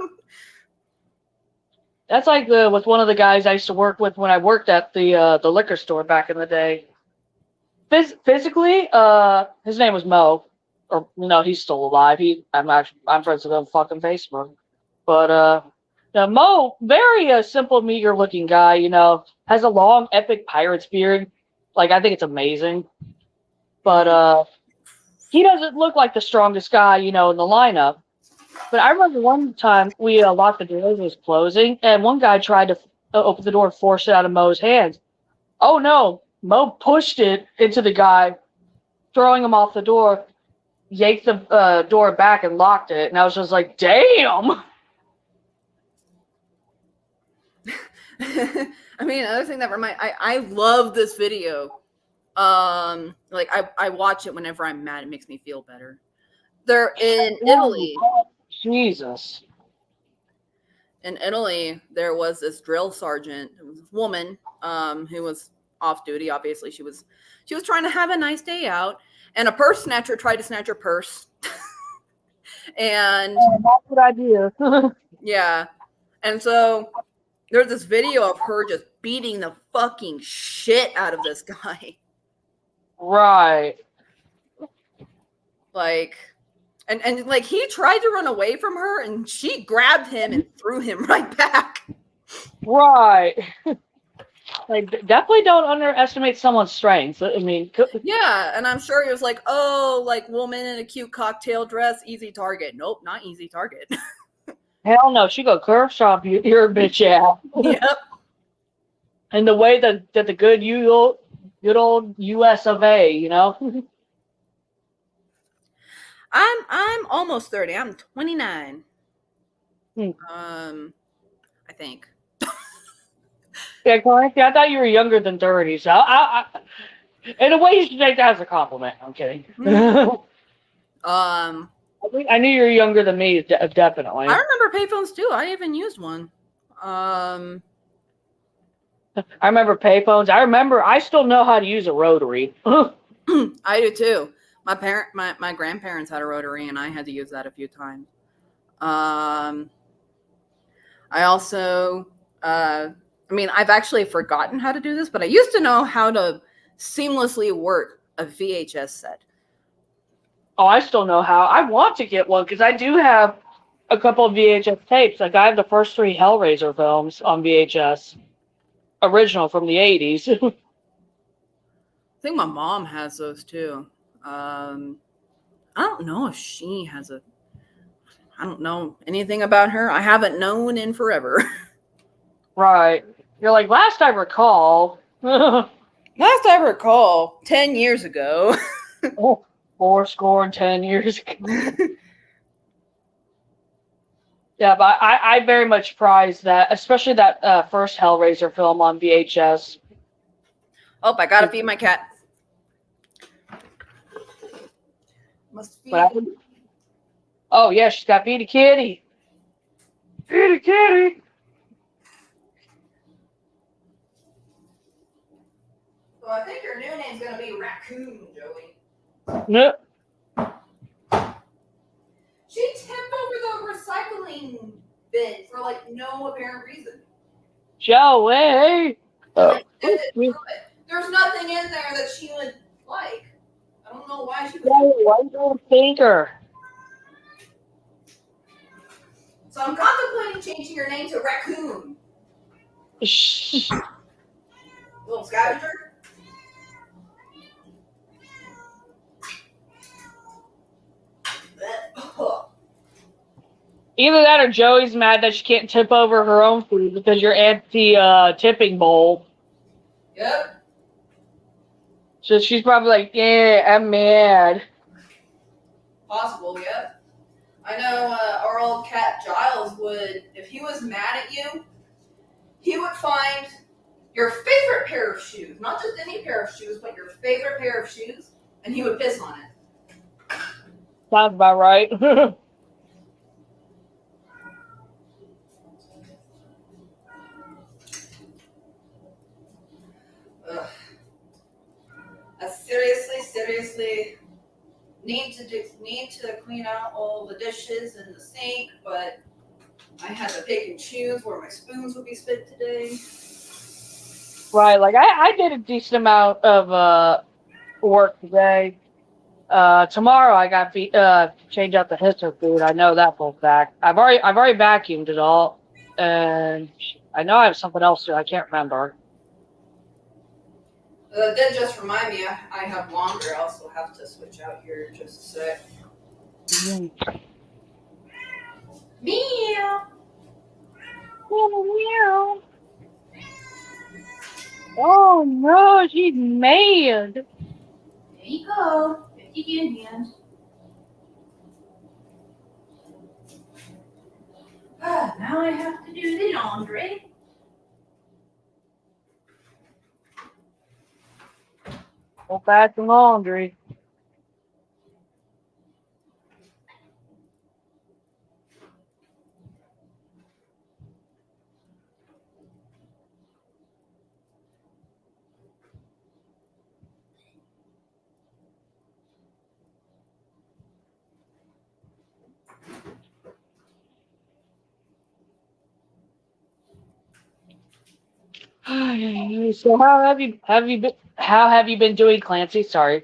That's like with one of the guys I used to work with when I worked at the liquor store back in the day. Physically, his name was Mo. Or no, he's still alive. I'm friends with him fucking Facebook. But now Mo, very simple, meager looking guy, has a long epic pirate's beard. Like I think it's amazing. But he doesn't look like the strongest guy, in the lineup. But I remember one time we locked the doors, it was closing, and one guy tried to open the door and force it out of Mo's hands. Oh no, Mo pushed it into the guy, throwing him off the door, yanked the door back and locked it. And I was just like, damn! I mean, another thing that I love this video. Like I watch it whenever I'm mad. It makes me feel better. They're in Italy. Jesus. In Italy, there was this drill sergeant, it was a woman, who was off duty. Obviously, she was trying to have a nice day out, and a purse snatcher tried to snatch her purse. And that's a good idea. Yeah. And so there's this video of her just beating the fucking shit out of this guy. Right. Like, and like he tried to run away from her and she grabbed him and threw him right back. Right. Like, definitely don't underestimate someone's strength. I mean, yeah, and I'm sure he was like, oh, like woman in a cute cocktail dress, easy target. Nope, not easy target. Hell no, she go curve stomp your bitch out. Yep. And the way that the good old US of A, I'm almost 30. I'm 29. I think. Yeah, I thought you were younger than 30. So I in a way, you should take that as a compliment. I'm kidding. I knew you were younger than me, definitely. I remember payphones too. I even used one. I remember payphones. I still know how to use a rotary. I do too. My grandparents had a rotary, and I had to use that a few times. I also, I've actually forgotten how to do this, but I used to know how to seamlessly work a VHS set. Oh, I still know how. I want to get one because I do have a couple of VHS tapes. Like I have the first 3 Hellraiser films on VHS. original from the 80s. I think my mom has those too. I don't know if she has a. I don't know anything about her. I haven't known in forever. Right. You're like, last I recall. Last I recall, 10 years ago. Oh, 10 years ago. Yeah, but I very much prize that, especially that first Hellraiser film on VHS. Oh, I gotta feed my cat. Must feed. Oh, yeah, she's got feed a kitty. Feed a kitty. So I think your new name's gonna be Raccoon, Joey. No. She tipped over the recycling bin for like no apparent reason. Joey. There's nothing in there that she would like. I don't know why she would. Why don't thinker? So I'm contemplating changing your name to Raccoon. Little scavenger. Either that or Joey's mad that she can't tip over her own food because you're anti-tipping bowl. Yep. So she's probably like, yeah, I'm mad. Possible, yep. I know our old cat Giles would, if he was mad at you, he would find your favorite pair of shoes. Not just any pair of shoes, but your favorite pair of shoes, and he would piss on it. Sounds about right. Ugh. I seriously need to clean out all the dishes in the sink, but I had to pick and choose where my spoons would be spent today. Right, like I did a decent amount of work today. Tomorrow I got change out the Hisser food. I know that for a fact. I've already vacuumed it all, and I know I have something else too. I can't remember. That did just remind me, I have laundry. I also have to switch out here just a sec. Meow. Meow. Oh no, she's mad. There you go. 50 in hand. Now I have to do the laundry. Go back to laundry. So how have you been doing, Clancy? Sorry.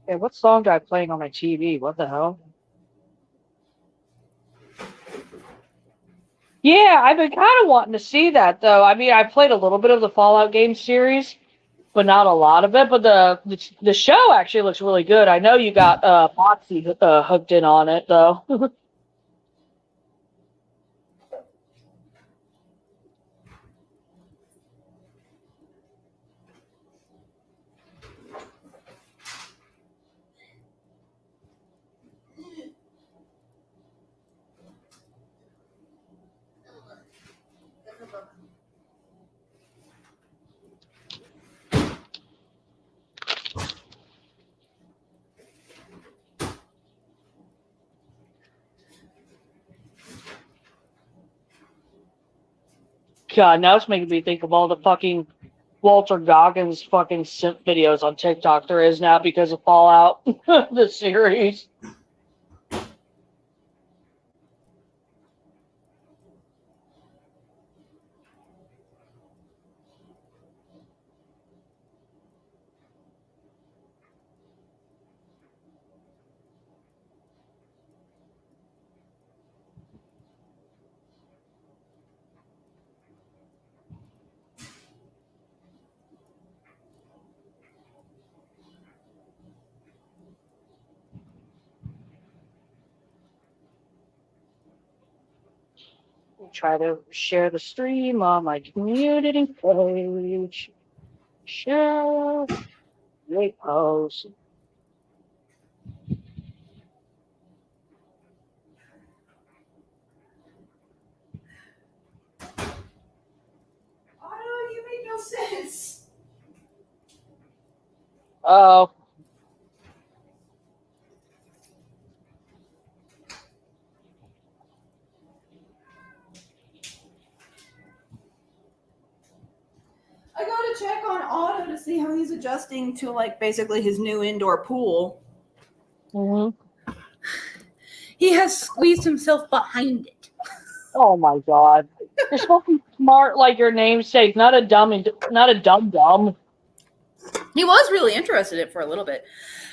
Hey, what song do I playing on my TV? What the hell? Yeah, I've been kind of wanting to see that though. I mean, I played a little bit of the Fallout game series, but not a lot of it. But the show actually looks really good. I know you got Potsy hooked in on it though. God, now it's making me think of all the fucking Walter Goggins fucking simp videos on TikTok there is now because of Fallout, the series. Try to share the stream on my community page. Share. Great post. Oh, you make no sense. Oh. I go to check on Otto to see how he's adjusting to like basically his new indoor pool. Mm-hmm. He has squeezed himself behind it. Oh my God! You're supposed to be smart like your namesake, not a dumb, not a dumb. He was really interested in it for a little bit,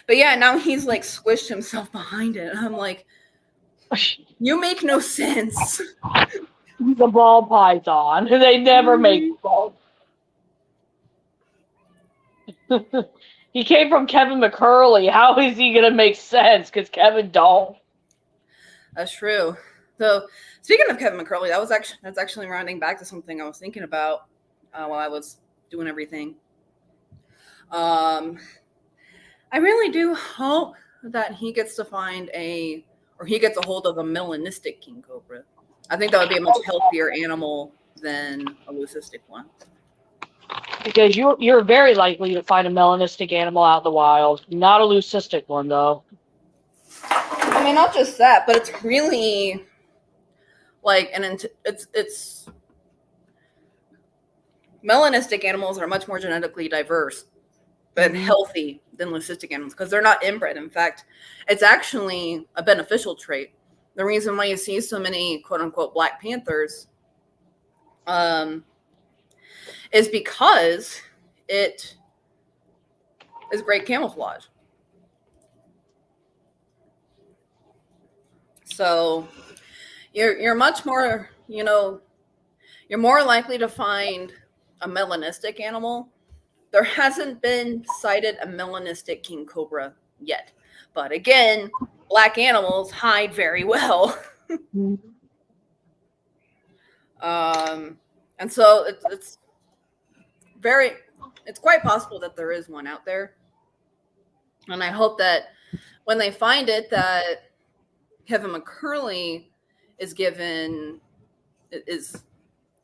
but yeah, now he's like squished himself behind it. And I'm like, you make no sense. The ball python. They never make balls. He came from Kevin McCurley. How is he gonna make sense? Because Kevin don't. That's true. So speaking of Kevin McCurley, that's actually rounding back to something I was thinking about while I was doing everything. I really do hope that he gets to he gets a hold of a melanistic king cobra. I think that would be a much healthier animal than a leucistic one. Because you're very likely to find a melanistic animal out in the wild. Not a leucistic one, though. I mean, not just that, but it's really like it's melanistic animals are much more genetically diverse and healthy than leucistic animals because they're not inbred. In fact, it's actually a beneficial trait. The reason why you see so many quote unquote Black Panthers is because it is great camouflage. So you're much more, you're more likely to find a melanistic animal. There hasn't been cited a melanistic king cobra yet. But again, black animals hide very well. And so it's quite possible that there is one out there. And I hope that when they find it, that Kevin McCurley is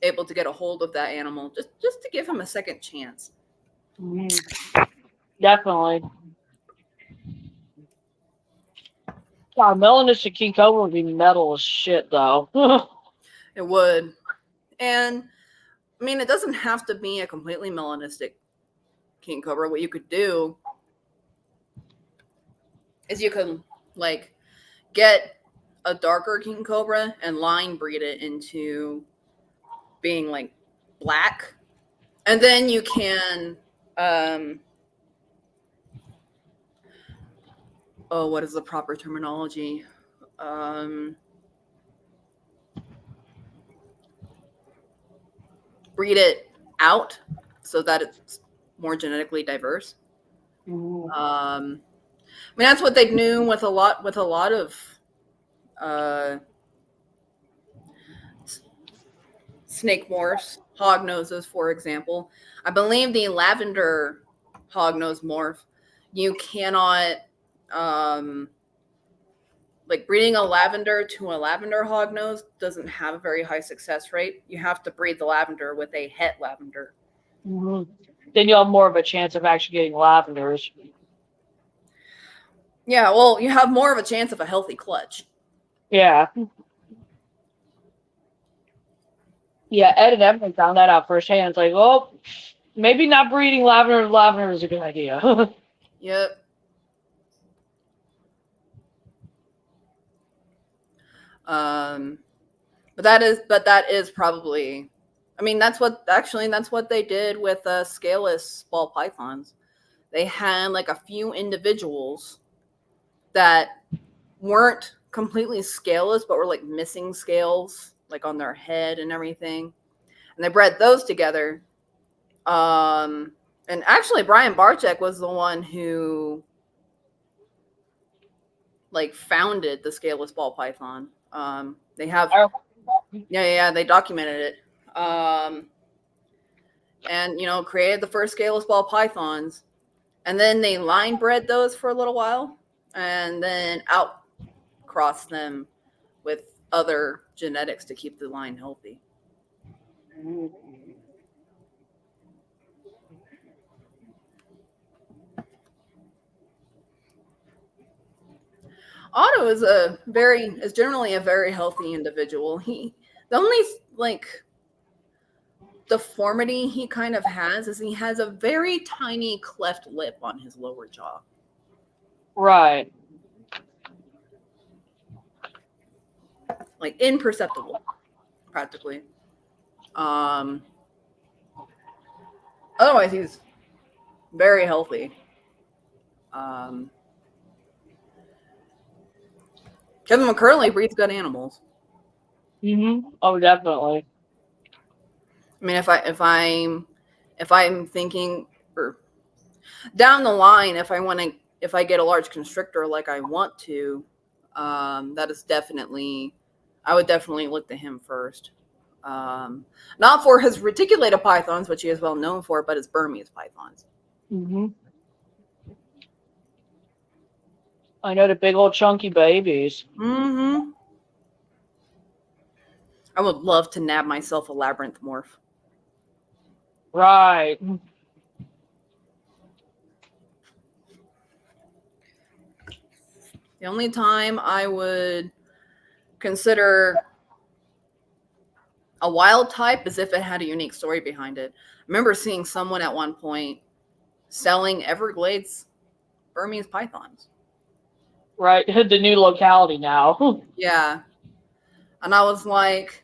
able to get a hold of that animal just to give him a second chance. Definitely. God, melanistic king cobra would be metal as shit, though. It would. And I mean, it doesn't have to be a completely melanistic king cobra. What you could do is you could like get a darker king cobra and line breed it into being like black, and then you can what is the proper terminology? Breed it out so that it's more genetically diverse. I mean, that's what they do with a lot of snake morphs, hog noses, for example. I believe the lavender hog nose morph, you cannot like breeding a lavender to a lavender hog nose doesn't have a very high success rate. You have to breed the lavender with a het lavender. Then you'll have more of a chance of actually getting lavenders. Yeah, well, you have more of a chance of a healthy clutch. Yeah. Yeah, Ed and Emily found that out firsthand. It's like, oh, maybe not breeding lavender. Lavender is a good idea. Yep. Um, but that is probably, I mean, that's what they did with scaleless ball pythons. They had like a few individuals that weren't completely scaleless, but were like missing scales, like on their head and everything. And they bred those together. And actually, Brian Barczyk was the one who like founded the scaleless ball python. They have, yeah, they documented it. And created the first scaleless ball pythons, and then they line bred those for a little while, and then outcrossed them with other genetics to keep the line healthy. Otto is generally a very healthy individual. The only like deformity he kind of has is he has a very tiny cleft lip on his lower jaw. Right. Like imperceptible, practically. Otherwise, he's very healthy. Kevin McCurley breeds good animals. Oh, definitely. I mean, if I'm thinking or down the line, if I get a large constrictor like I want to, that is definitely, I would definitely look to him first. Not for his reticulated pythons, which he is well known for, but his Burmese pythons. I know the big old chunky babies. I would love to nab myself a labyrinth morph. Right. The only time I would consider a wild type is if it had a unique story behind it. I remember seeing someone at one point selling Everglades Burmese pythons. Right. The new locality now. Yeah. And I was like,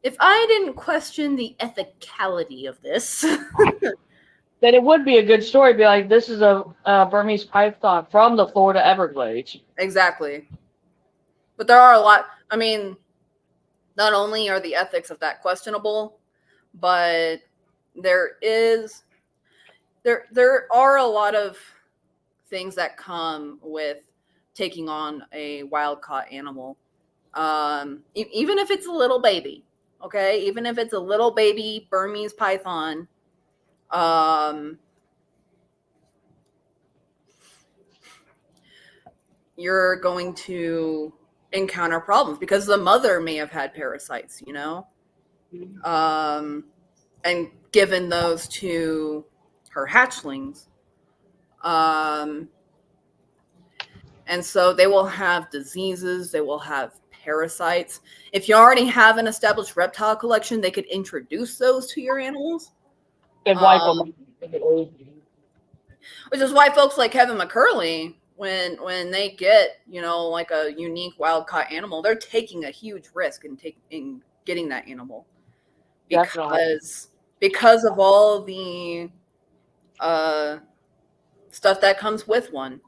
if I didn't question the ethicality of this, then it would be a good story. Be like, this is a Burmese python from the Florida Everglades. Exactly. But there are a lot. I mean, not only are the ethics of that questionable, but there are a lot of things that come with taking on a wild caught animal. Even if it's a little baby, okay? Even if it's a little baby Burmese python, you're going to encounter problems because the mother may have had parasites, and given those to her hatchlings. And so they will have diseases, they will have parasites. If you already have an established reptile collection, they could introduce those to your animals. And which is why folks like Kevin McCurley, when they get, like a unique wild caught animal, they're taking a huge risk in getting that animal. Because of all the stuff that comes with one.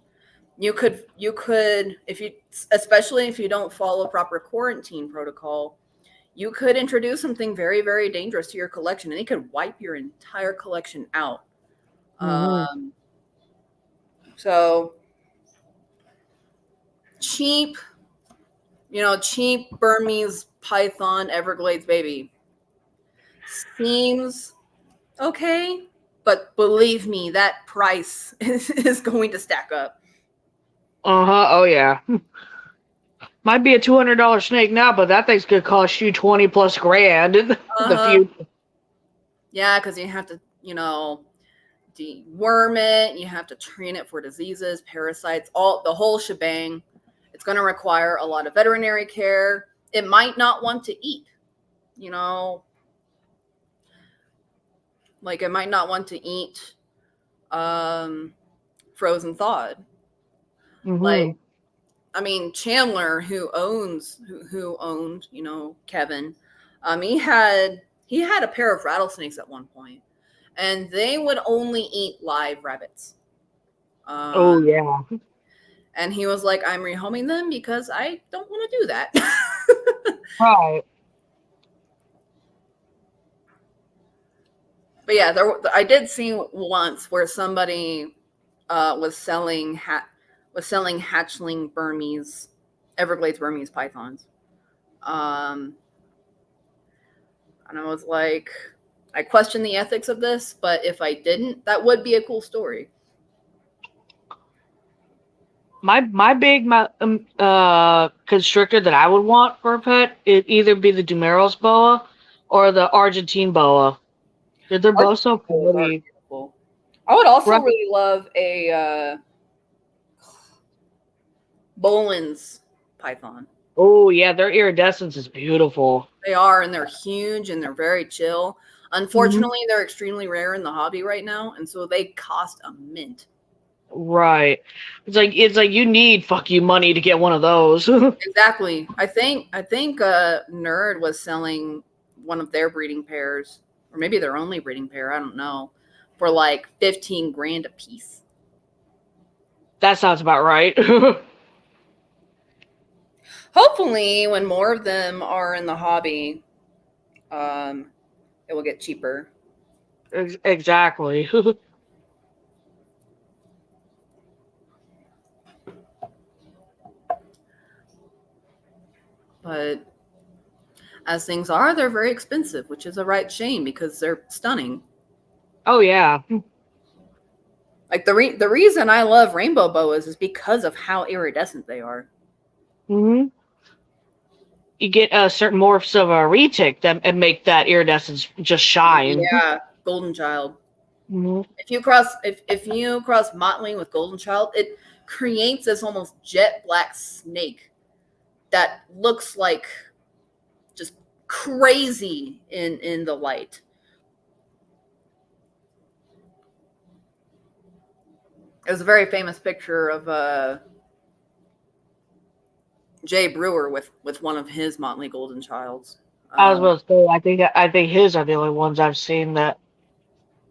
You could, especially if you don't follow proper quarantine protocol, you could introduce something very, very dangerous to your collection, and it could wipe your entire collection out. So cheap Burmese python Everglades baby seems okay, but believe me, that price is going to stack up. Oh yeah. Might be a $200 snake now, but that thing's gonna cost you 20 plus grand in the future. Yeah, because you have to, deworm it. You have to train it for diseases, parasites, the whole shebang. It's going to require a lot of veterinary care. It might not want to eat. Like, it might not want to eat frozen thawed. Like, I mean, Chandler, who owned, Kevin, he had a pair of rattlesnakes at one point, and they would only eat live rabbits. Oh yeah. And he was like, I'm rehoming them because I don't want to do that. Right. But yeah, I did see once where somebody was selling hatchling Burmese, Everglades Burmese pythons. And I was like, I question the ethics of this, but if I didn't, that would be a cool story. My big constrictor that I would want for a pet, it'd either be the Dumeros boa or the Argentine boa. They're both so pretty. I would also really love a Bolin's python. Oh yeah, their iridescence is beautiful. They are, and they're huge, and they're very chill. Unfortunately, they're extremely rare in the hobby right now, and so they cost a mint. Right. It's like you need money to get one of those. Exactly. I think Nerd was selling one of their breeding pairs, or maybe their only breeding pair, I don't know, for like $15,000 a piece. That sounds about right. Hopefully, when more of them are in the hobby, it will get cheaper. Exactly. But as things are, they're very expensive, which is a right shame because they're stunning. Oh yeah. Like the reason I love rainbow boas is because of how iridescent they are. You get certain morphs of a retic and make that iridescence just shine. Yeah, golden child. If you cross Motley with golden child, it creates this almost jet black snake that looks like just crazy in the light. There's a very famous picture of Jay Brewer with one of his Motley golden childs. I was about to say, I think his are the only ones I've seen that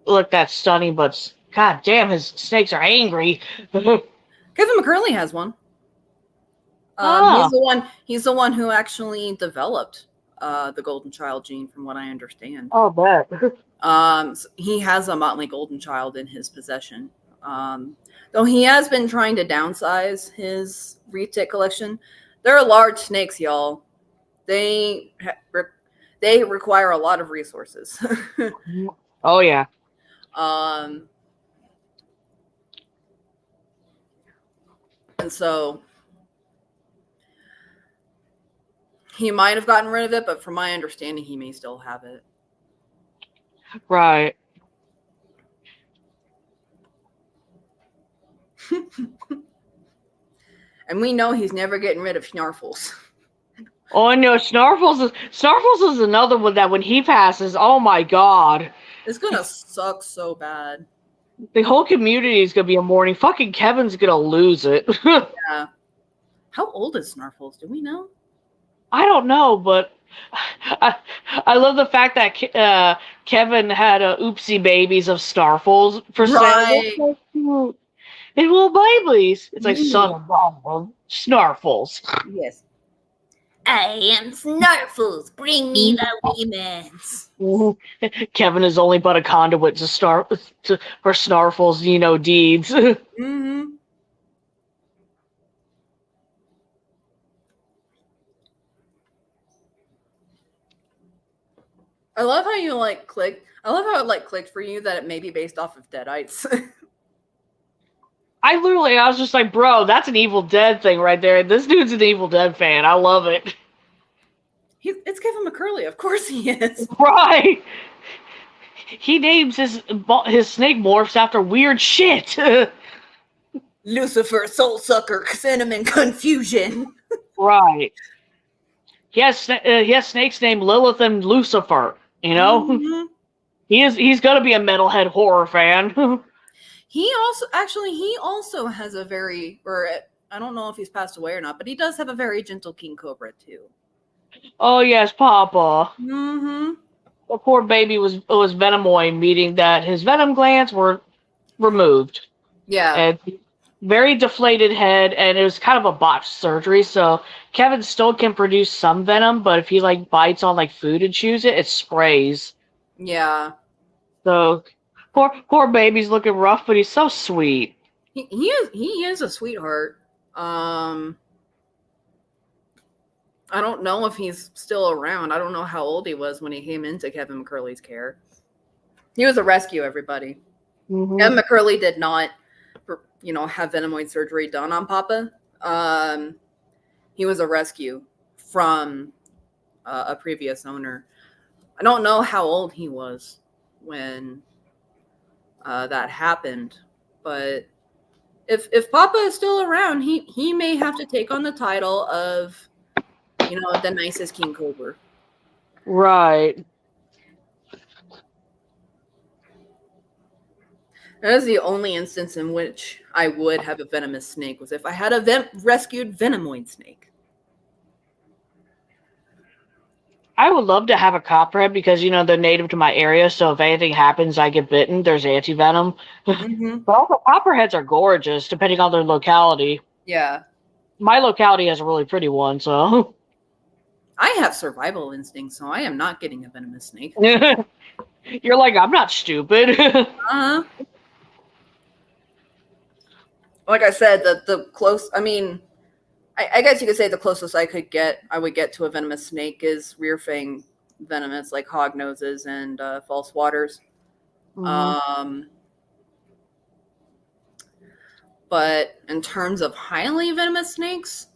look that stunning, but god damn, his snakes are angry. Kevin McCurley has one. He's the one who actually developed the golden child gene, from what I understand. Oh, bet. He has a Motley golden child in his possession. Though he has been trying to downsize his retic collection. They're large snakes, y'all. They require a lot of resources. Oh yeah. And so he might have gotten rid of it, but from my understanding, he may still have it. Right. And we know he's never getting rid of Snarfles. Oh no, Snarfles is another one that when he passes, oh my god. It's gonna suck so bad. The whole community is gonna be in mourning. Fucking Kevin's gonna lose it. Yeah. How old is Snarfles? Do we know? I don't know, but I love the fact that Kevin had oopsie babies of Snarfles for sale. And little babies. It's like son of Snarfles. Yes. I am Snarfles. Bring me the remnants. Kevin is only but a conduit for Snarfles, deeds. Mm-hmm. I love how you clicked. I love how it clicked for you that it may be based off of Deadites. I was just like, bro, that's an Evil Dead thing right there. This dude's an Evil Dead fan. I love it. It's Kevin McCurley. Of course he is. Right. He names his snake morphs after weird shit. Lucifer, Soul Sucker, Cinnamon Confusion. Right. He has snakes named Lilith and Lucifer, Mm-hmm. He's gonna be a metalhead horror fan. He also has a very, or I don't know if he's passed away or not, but he does have a very gentle king cobra too. Oh yes, Papa. Mm-hmm. The poor baby was venomoid, meaning that his venom glands were removed. Yeah. And very deflated head, and it was kind of a botched surgery. So Kevin still can produce some venom, but if he like bites on like food and chews it, it sprays. Yeah. So poor baby's looking rough, but he's so sweet. He is a sweetheart. I don't know if he's still around. I don't know how old he was when he came into Kevin McCurley's care. He was a rescue, everybody. Mm-hmm. Kevin McCurley did not, have venomoid surgery done on Papa. He was a rescue from a previous owner. I don't know how old he was when that happened, but if Papa is still around, he may have to take on the title of, the nicest King Cobra. Right. That is the only instance in which I would have a venomous snake, was if I had a rescued venomoid snake. I would love to have a copperhead because, they're native to my area, so if anything happens, I get bitten, there's anti-venom. Mm-hmm. But also, copperheads are gorgeous, depending on their locality. Yeah. My locality has a really pretty one, so... I have survival instincts, so I am not getting a venomous snake. You're like, I'm not stupid. Uh-huh. Like I said, the close... I mean, I guess you could say the closest I would get to a venomous snake is rear fang venomous, like hog noses and false waters. Mm-hmm. But in terms of highly venomous snakes,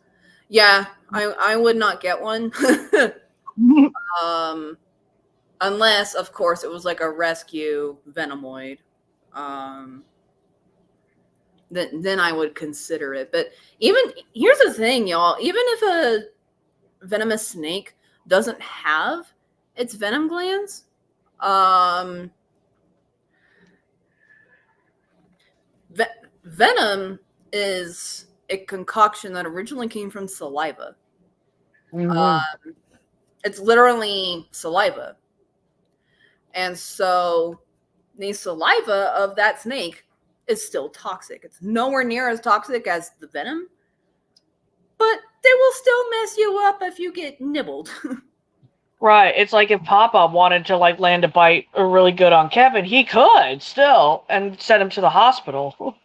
yeah, I would not get one. Unless, of course, it was like a rescue venomoid. Then I would consider it. But here's the thing, y'all. Even if a venomous snake doesn't have its venom glands, venom is a concoction that originally came from saliva. Mm-hmm. It's literally saliva. And so the saliva of that snake is still toxic. It's nowhere near as toxic as the venom, but they will still mess you up if you get nibbled. Right. It's like if Papa wanted to like land a bite really good on Kevin, he could still and send him to the hospital.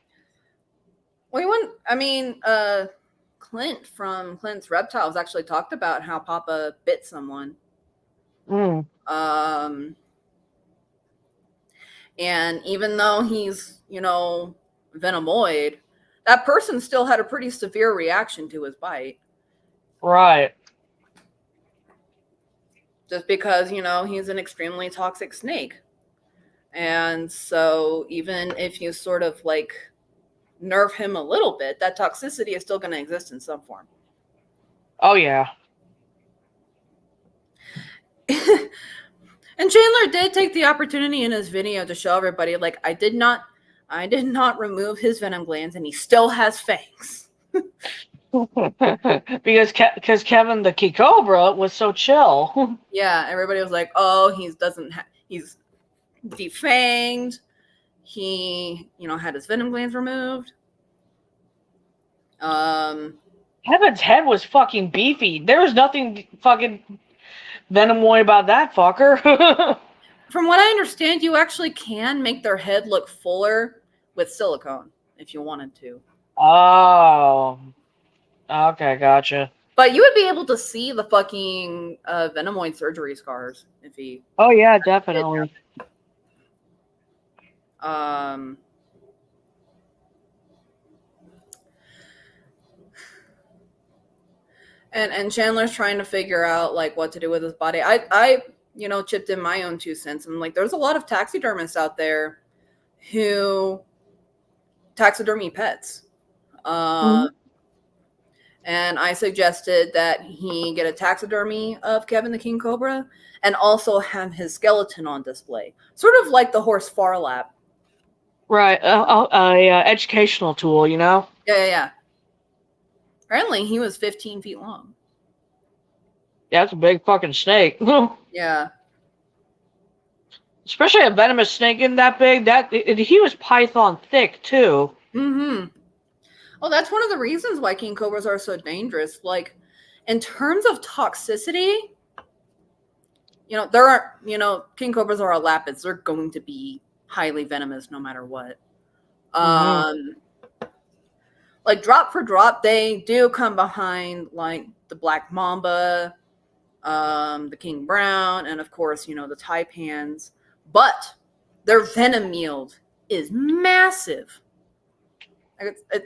Clint from Clint's Reptiles actually talked about how Papa bit someone. Mm. And even though he's, venomoid, that person still had a pretty severe reaction to his bite. Right. Just because, he's an extremely toxic snake. And so even if you sort of like nerve him a little bit, that toxicity is still going to exist in some form. Oh, yeah. And Chandler did take the opportunity in his video to show everybody, like, I did not remove his venom glands, and he still has fangs. because Kevin the King Cobra was so chill. Yeah, everybody was like, oh, he's defanged. He, had his venom glands removed. Kevin's head was fucking beefy. There was nothing fucking venomoid about that fucker. From what I understand, you actually can make their head look fuller with silicone if you wanted to. Oh. Okay, gotcha. But you would be able to see the fucking venomoid surgery scars if he... Oh, yeah, definitely. And Chandler's trying to figure out like what to do with his body. I chipped in my own 2 cents. I'm like, there's a lot of taxidermists out there who taxidermy pets. Mm-hmm. And I suggested that he get a taxidermy of Kevin the King Cobra and also have his skeleton on display. Sort of like the horse Farlap. Right. Educational tool, you know? Yeah. Apparently, he was 15 feet long. Yeah, that's a big fucking snake. Yeah. Especially a venomous snake in that big. He was python thick, too. Mm-hmm. Well, that's one of the reasons why king cobras are so dangerous. Like, in terms of toxicity, there are, king cobras are elapids. They're going to be highly venomous no matter what. Like, drop for drop, they do come behind, like, the black mamba, the king brown, and of course, the taipans. But their venom yield is massive.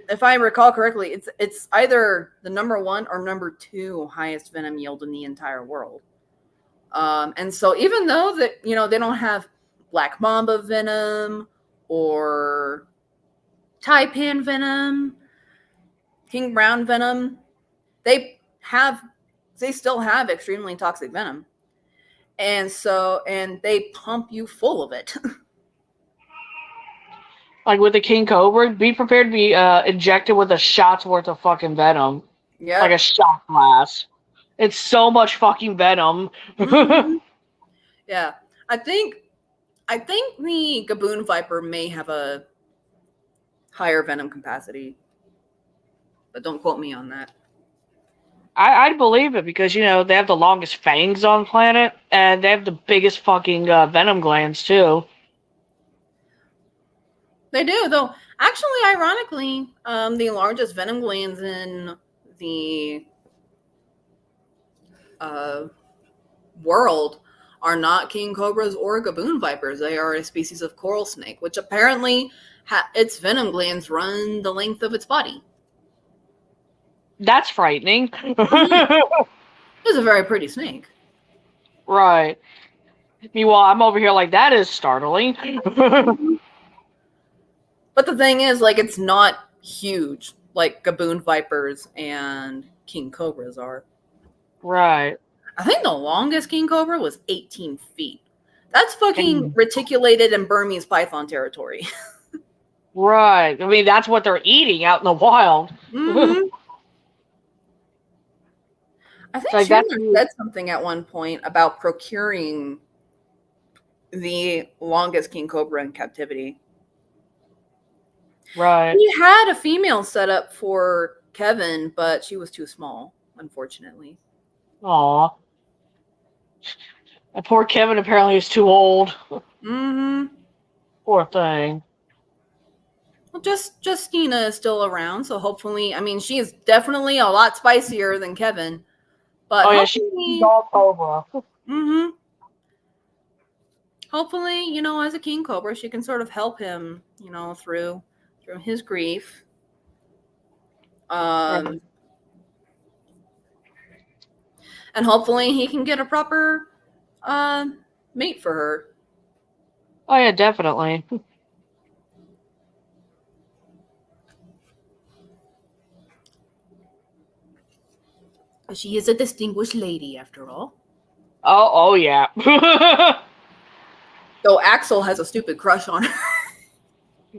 If I recall correctly, it's either the number 1 or number 2 highest venom yield in the entire world. And so even though that they don't have black mamba venom or taipan venom, king brown venom, they still have extremely toxic venom, and they pump you full of it. Like with the king cobra, be prepared to be injected with a shot's worth of fucking venom. Yeah, like a shot glass. It's so much fucking venom. Mm-hmm. Yeah, I think the gaboon viper may have a higher venom capacity, but don't quote me on that. I'd believe it because, they have the longest fangs on the planet, and they have the biggest fucking venom glands, too. They do, though. Actually, ironically, the largest venom glands in the world are not king cobras or gaboon vipers. They are a species of coral snake, which apparently its venom glands run the length of its body. That's frightening. It's a very pretty snake. Right. Meanwhile, I'm over here like, that is startling. But the thing is, like, it's not huge like gaboon vipers and king cobras are. Right. I think the longest king cobra was 18 feet. That's fucking reticulated and Burmese python territory. Right. I mean, that's what they're eating out in the wild. Mm-hmm. I think Chandler said something at one point about procuring the longest king cobra in captivity. Right. He had a female set up for Kevin, but she was too small, unfortunately. Aw. And poor Kevin apparently is too old. Mm-hmm. Poor thing. Well, Justina is still around, so hopefully, I mean, she is definitely a lot spicier than Kevin. But she's all Cobra. Mm-hmm. Hopefully, as a king cobra, she can sort of help him, through his grief. And hopefully he can get a proper mate for her. Oh yeah, definitely. She is a distinguished lady, after all. Oh yeah. Though Axel has a stupid crush on her.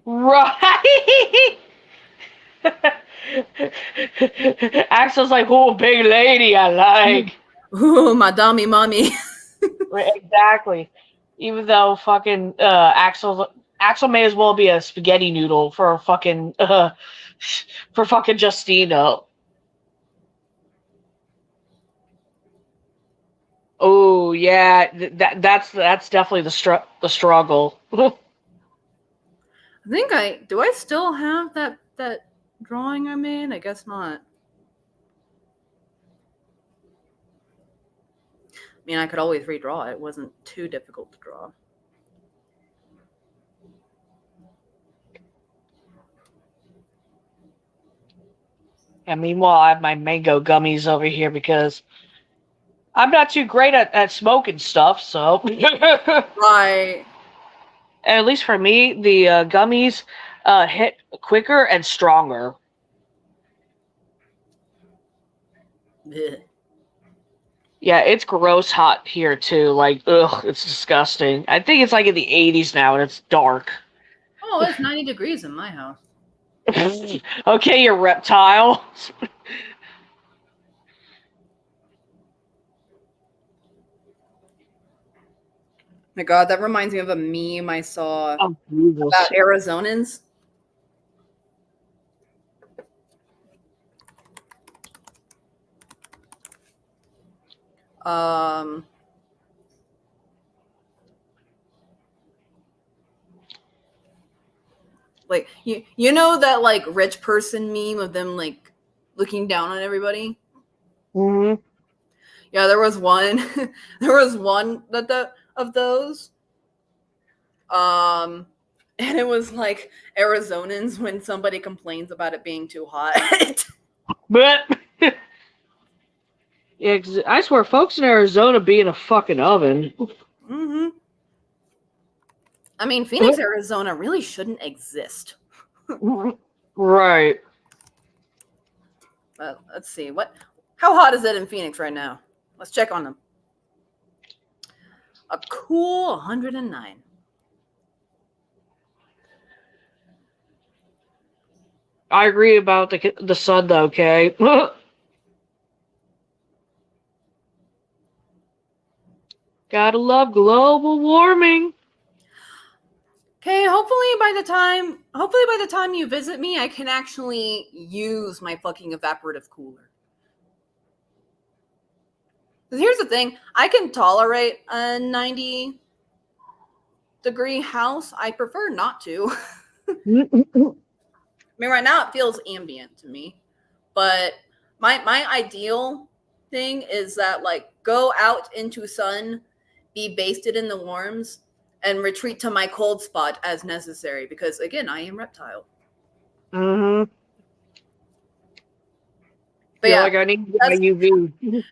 Right. Axel's like, "Oh, big lady, I like." Ooh, madame mommy. Exactly. Even though fucking Axel may as well be a spaghetti noodle for fucking Justina. Oh yeah, that's definitely the struggle. I think do I still have that drawing I made? I guess not. I mean, I could always redraw it. It wasn't too difficult to draw. And meanwhile, I have my mango gummies over here because I'm not too great at smoking stuff, so. Right. At least for me, the gummies hit quicker and stronger. Blech. Yeah, it's gross hot here too. Like, ugh, it's disgusting. I think it's like in the 80s now and it's dark. Oh, it's 90 degrees in my house. Okay, you reptile. My God, that reminds me of a meme I saw Oh, Jesus. about Arizonans. Like you know that like rich person meme of them like looking down on everybody. Mm-hmm. Yeah, there was one. There was one of those. And it was like Arizonans when somebody complains about it being too hot. But yeah, 'cause I swear, folks in Arizona be in a fucking oven. Mm-hmm. I mean, Phoenix, Arizona really shouldn't exist. Right. But let's see how hot is it in Phoenix right now? Let's check on them. A cool 109. I agree about the sun, though. Okay. Gotta love global warming. Okay, hopefully by the time you visit me, I can actually use my fucking evaporative cooler. Because here's the thing, I can tolerate a 90-degree house. I prefer not to. I mean, right now it feels ambient to me. But my ideal thing is that like go out into sun, be basted in the warms, and retreat to my cold spot as necessary. Because again, I am reptile. Mm-hmm. But yeah, like I need to get my UV.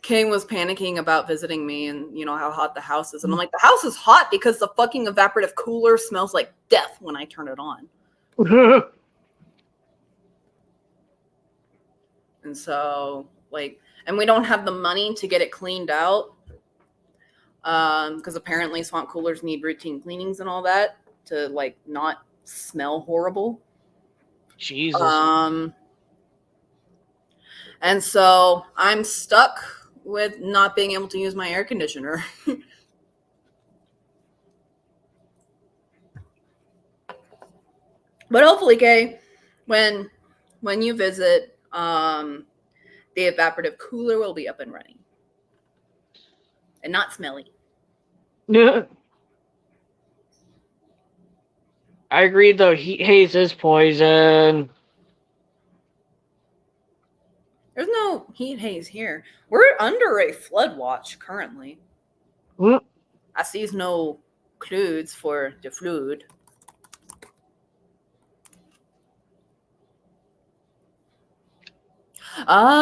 Kane was panicking about visiting me and you know how hot the house is. And I'm like, the house is hot because the fucking evaporative cooler smells like death when I turn it on. And so like, and we don't have the money to get it cleaned out. Because apparently swamp coolers need routine cleanings and all that to like not smell horrible. Jesus. And so I'm stuck with not being able to use my air conditioner. But hopefully, Kay, when you visit, the evaporative cooler will be up and running and not smelly. I agree, though. Heat haze is poison. There's no heat haze here. We're under a flood watch currently. I sees no clues for the flood. Ah,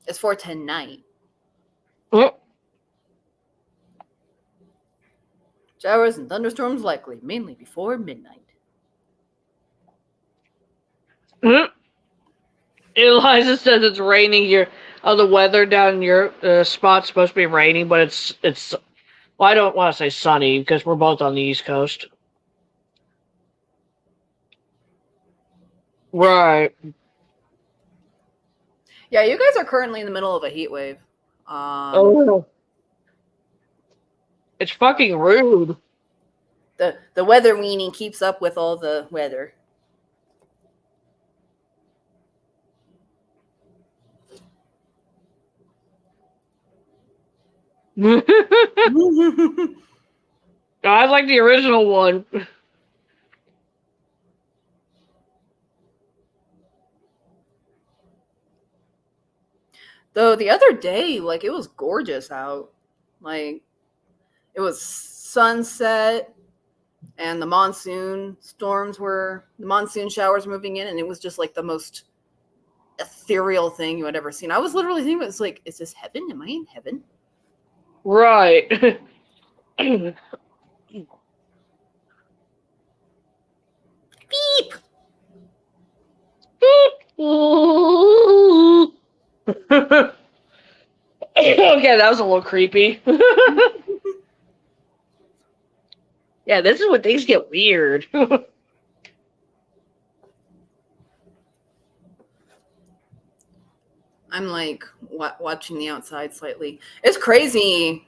it's for tonight. Showers and thunderstorms likely, mainly before midnight. Eliza says it's raining here. Oh, the weather down in your spot's supposed to be raining, but it's. Well, I don't want to say sunny because we're both on the East Coast. Right. Yeah, you guys are currently in the middle of a heat wave. It's fucking rude. The weather weenie keeps up with all the weather. I like the original one. Though the other day, like it was gorgeous out. Like it was sunset and the monsoon showers moving in, and it was just like the most ethereal thing you had ever seen. I was literally thinking, it's like, is this heaven? Am I in heaven? Right. yeah, that was a little creepy. Yeah, this is when things get weird. I'm like watching the outside slightly. It's crazy.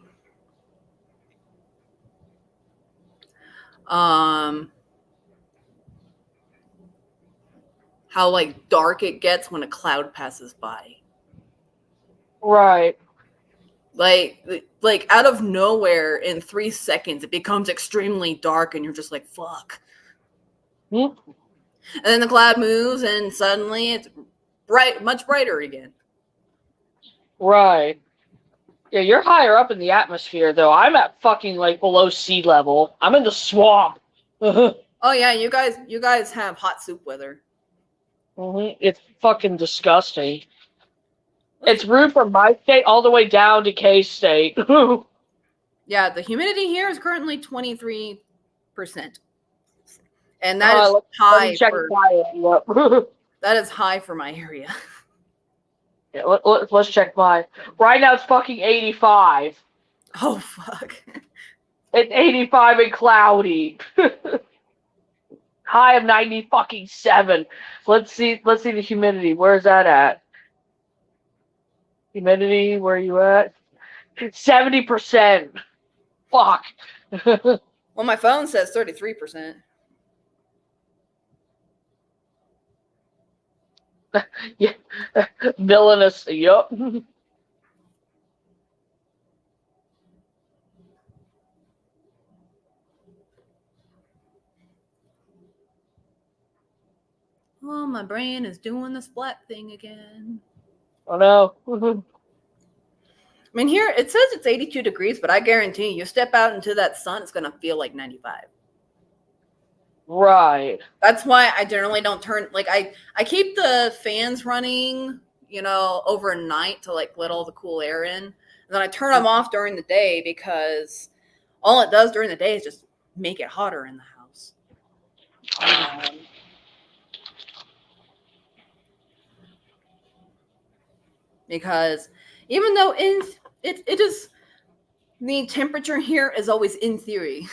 How like dark it gets when a cloud passes by. Right. Like out of nowhere in 3 seconds it becomes extremely dark and you're just like fuck. Mm. And then the cloud moves and suddenly it's bright, much brighter again. Right. Yeah, you're higher up in the atmosphere though. I'm at fucking like below sea level. I'm in the swamp. Oh yeah, you guys have hot soup weather. It's fucking disgusting. It's rude from my state all the way down to K-State. Yeah, the humidity here is currently 23%. And that is high for that is high for my area. Yeah, let's check mine. Right now it's fucking 85. Oh fuck. It's 85 and cloudy. High of 90 fucking 7. Let's see the humidity. Where's that at? Humidity, where are you at? 70%. Fuck. Well, my phone says 33%. Yeah. Villainous. Yup. Oh, my brain is doing the splat thing again. Oh no. I mean, here it says it's 82 degrees, but I guarantee you step out into that sun, it's going to feel like 95. Right. That's why I generally don't turn, like, I keep the fans running, you know, overnight to, like, let all the cool air in. And then I turn them off during the day because all it does during the day is just make it hotter in the house. Because even though it is, the temperature here is always in theory.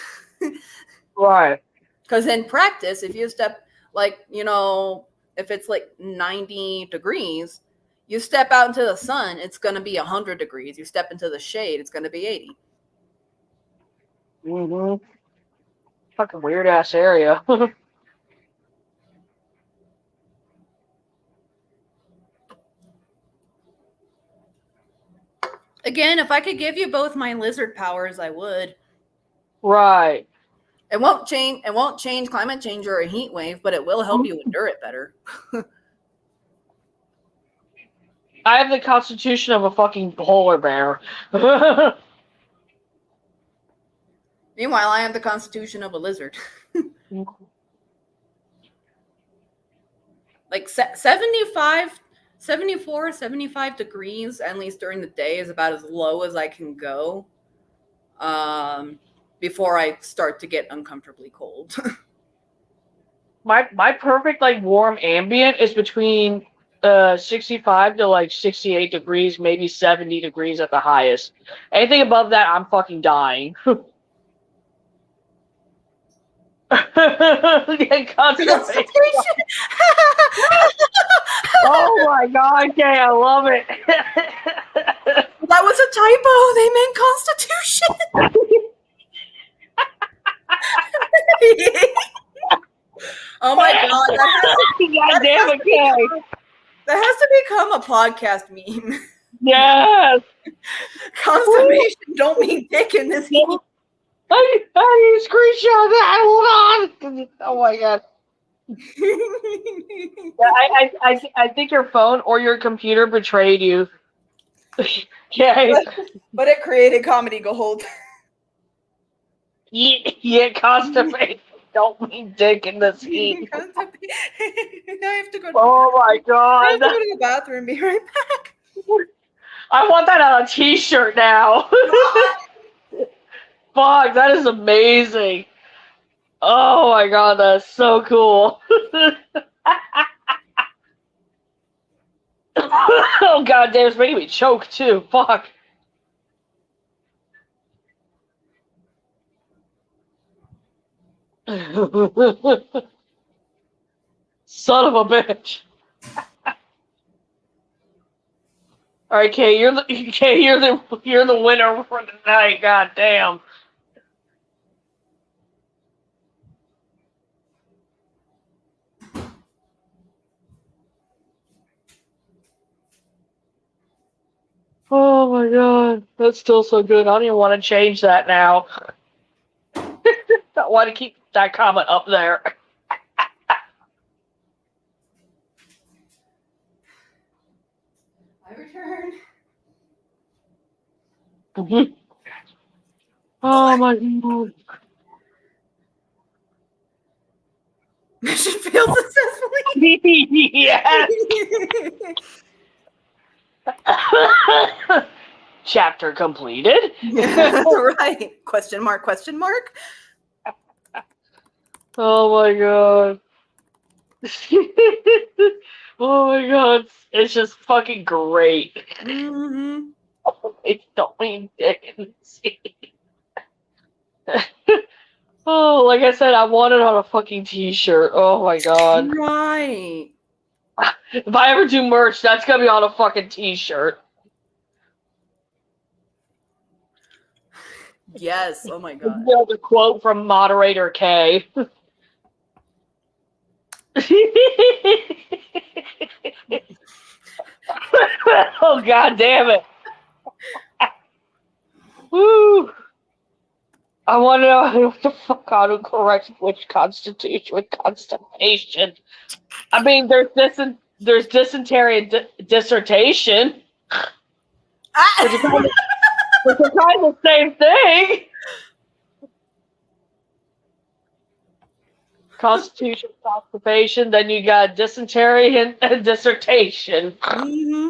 Right. Because in practice, if you step, like, you know, if it's like 90 degrees, you step out into the sun, it's going to be 100 degrees. You step into the shade, it's going to be 80. Fucking weird ass area. Again, if I could give you both my lizard powers, I would. Right. It won't change climate change or a heat wave, but it will help you endure it better. I have the constitution of a fucking polar bear. Meanwhile, I have the constitution of a lizard. Like 74, 75 degrees, at least during the day, is about as low as I can go. Before I start to get uncomfortably cold. My perfect like warm ambient is between 65 to like 68 degrees, maybe 70 degrees at the highest. Anything above that, I'm fucking dying. Constipation. Oh my god, okay, I love it. That was a typo. They meant constitution. Oh my god, that has to become a podcast meme. Yes. Constipation don't mean dick in this heat. I need to screenshot that. Hold on. Oh my god. I think your phone or your computer betrayed you. Okay. But it created comedy gold. Yeah, constipation. Don't mean dick in the heat. I have to go. Oh my god. I have to go to the bathroom. Be right back. I want that on a t-shirt now. Fuck, that is amazing. Oh my god, that's so cool. Oh god damn, it's making me choke too. Fuck. Son of a bitch. All right, Kay, you're the winner for tonight. God damn. Oh my god, that's still so good. I don't even want to change that now. I want to keep that comment up there. I return. Oh my god. Mission failed successfully. Yes. Chapter completed. Right. Question mark, question mark. Oh my god. Oh my god. It's just fucking great. Mm-hmm. It's Tommy Dickens. Oh, like I said, I want it on a fucking t-shirt. Oh my god. Right. If I ever do merch, that's gonna be on a fucking t-shirt. Yes. Oh my god. The quote from moderator K. Oh god damn it. Woo. I want to know what the fuck autocorrect which constitution with constipation. I mean, there's dysentery and dissertation, which is kind of the same thing. Constitution, constipation, then you got dysentery and dissertation. Mm-hmm.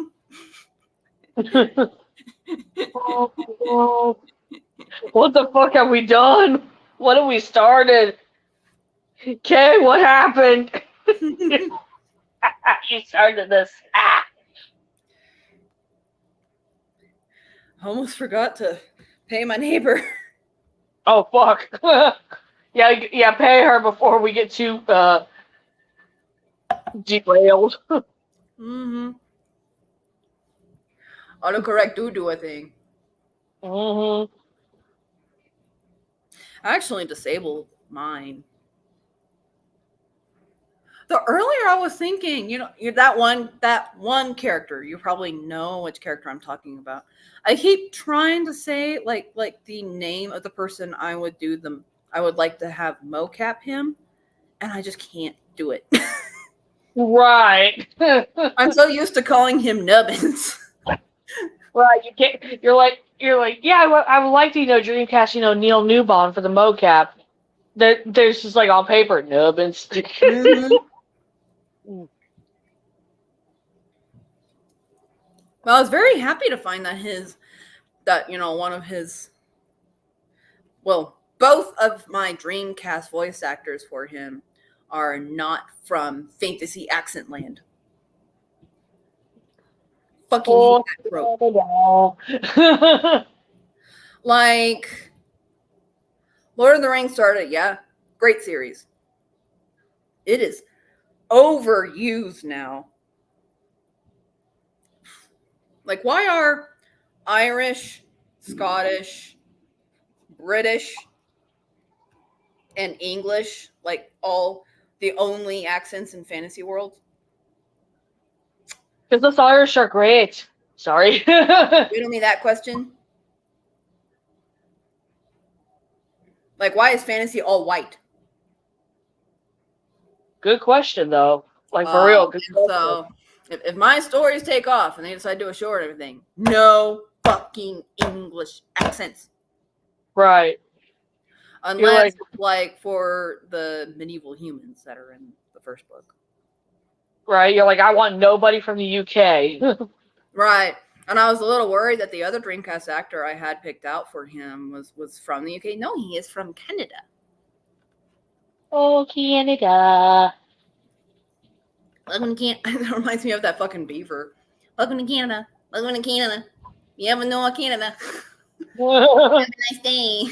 Oh, God. What the fuck have we done? What have we started? Okay, what happened? You started this. Ah. Almost forgot to pay my neighbor. Oh fuck. Yeah, pay her before we get too derailed. Mm-hmm. Autocorrect do a thing. Mm-hmm. I actually disabled mine. The earlier I was thinking, you're that one character. You probably know which character I'm talking about. I keep trying to say like the name of the person I would like to have mocap him, and I just can't do it. Right. I'm so used to calling him Nubbins. Right. You can't. You're like. Yeah, I would like to Dreamcast. Neil Newbon for the mocap. There's just like on paper Nubbins. Mm-hmm. Well, I was very happy to find that one of his, well, both of my Dreamcast voice actors for him are not from Fantasy Accent Land. Fucking hate that trope. Like, Lord of the Rings started, yeah, great series. It is overused now. Like, why are Irish, Scottish, British, and English like all the only accents in fantasy world? Because those Irish are great. Sorry. Riddle me that question. Like, why is fantasy all white? Good question, though. Like, for real. So, if my stories take off and they decide to do a show and everything, no fucking English accents. Right. Unless, like, for the medieval humans that are in the first book. Right. You're like, I want nobody from the UK. Right. And I was a little worried that the other Dreamcast actor I had picked out for him was from the UK. No, he is from Canada. Oh, Canada. Welcome to Canada. That reminds me of that fucking beaver. Welcome to Canada. Welcome to Canada. You ever know Canada? Have a nice day.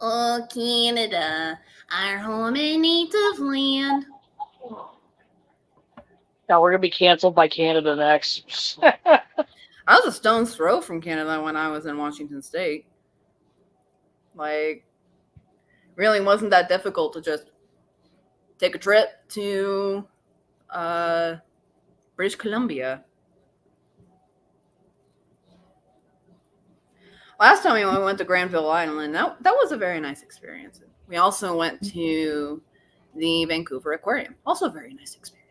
Oh, Canada, our home and native land. Now we're gonna be canceled by Canada next. I was a stone's throw from Canada when I was in Washington State. Like, really wasn't that difficult to just take a trip to British Columbia. Last time we went to Granville Island, that was a very nice experience. We also went to the Vancouver Aquarium, also a very nice experience.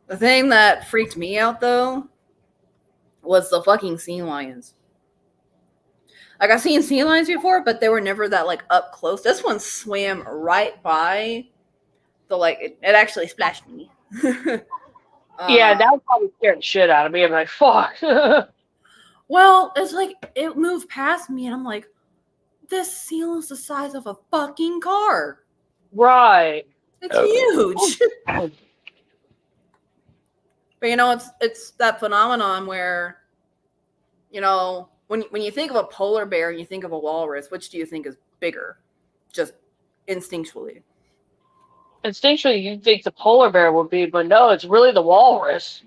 The thing that freaked me out, though, was the fucking sea lions. Like, I've seen sea lions before, but they were never that, like, up close. This one swam right by the, like, it actually splashed me. Yeah, that would probably scare the shit out of me. I'm like, fuck. Well, it's like, it moved past me, and I'm like, this seal is the size of a fucking car. Right. It's huge. But, you know, it's that phenomenon where, you know, when you think of a polar bear and you think of a walrus, which do you think is bigger? Just instinctually. Instinctually, you'd think the polar bear would be, but no, it's really the walrus.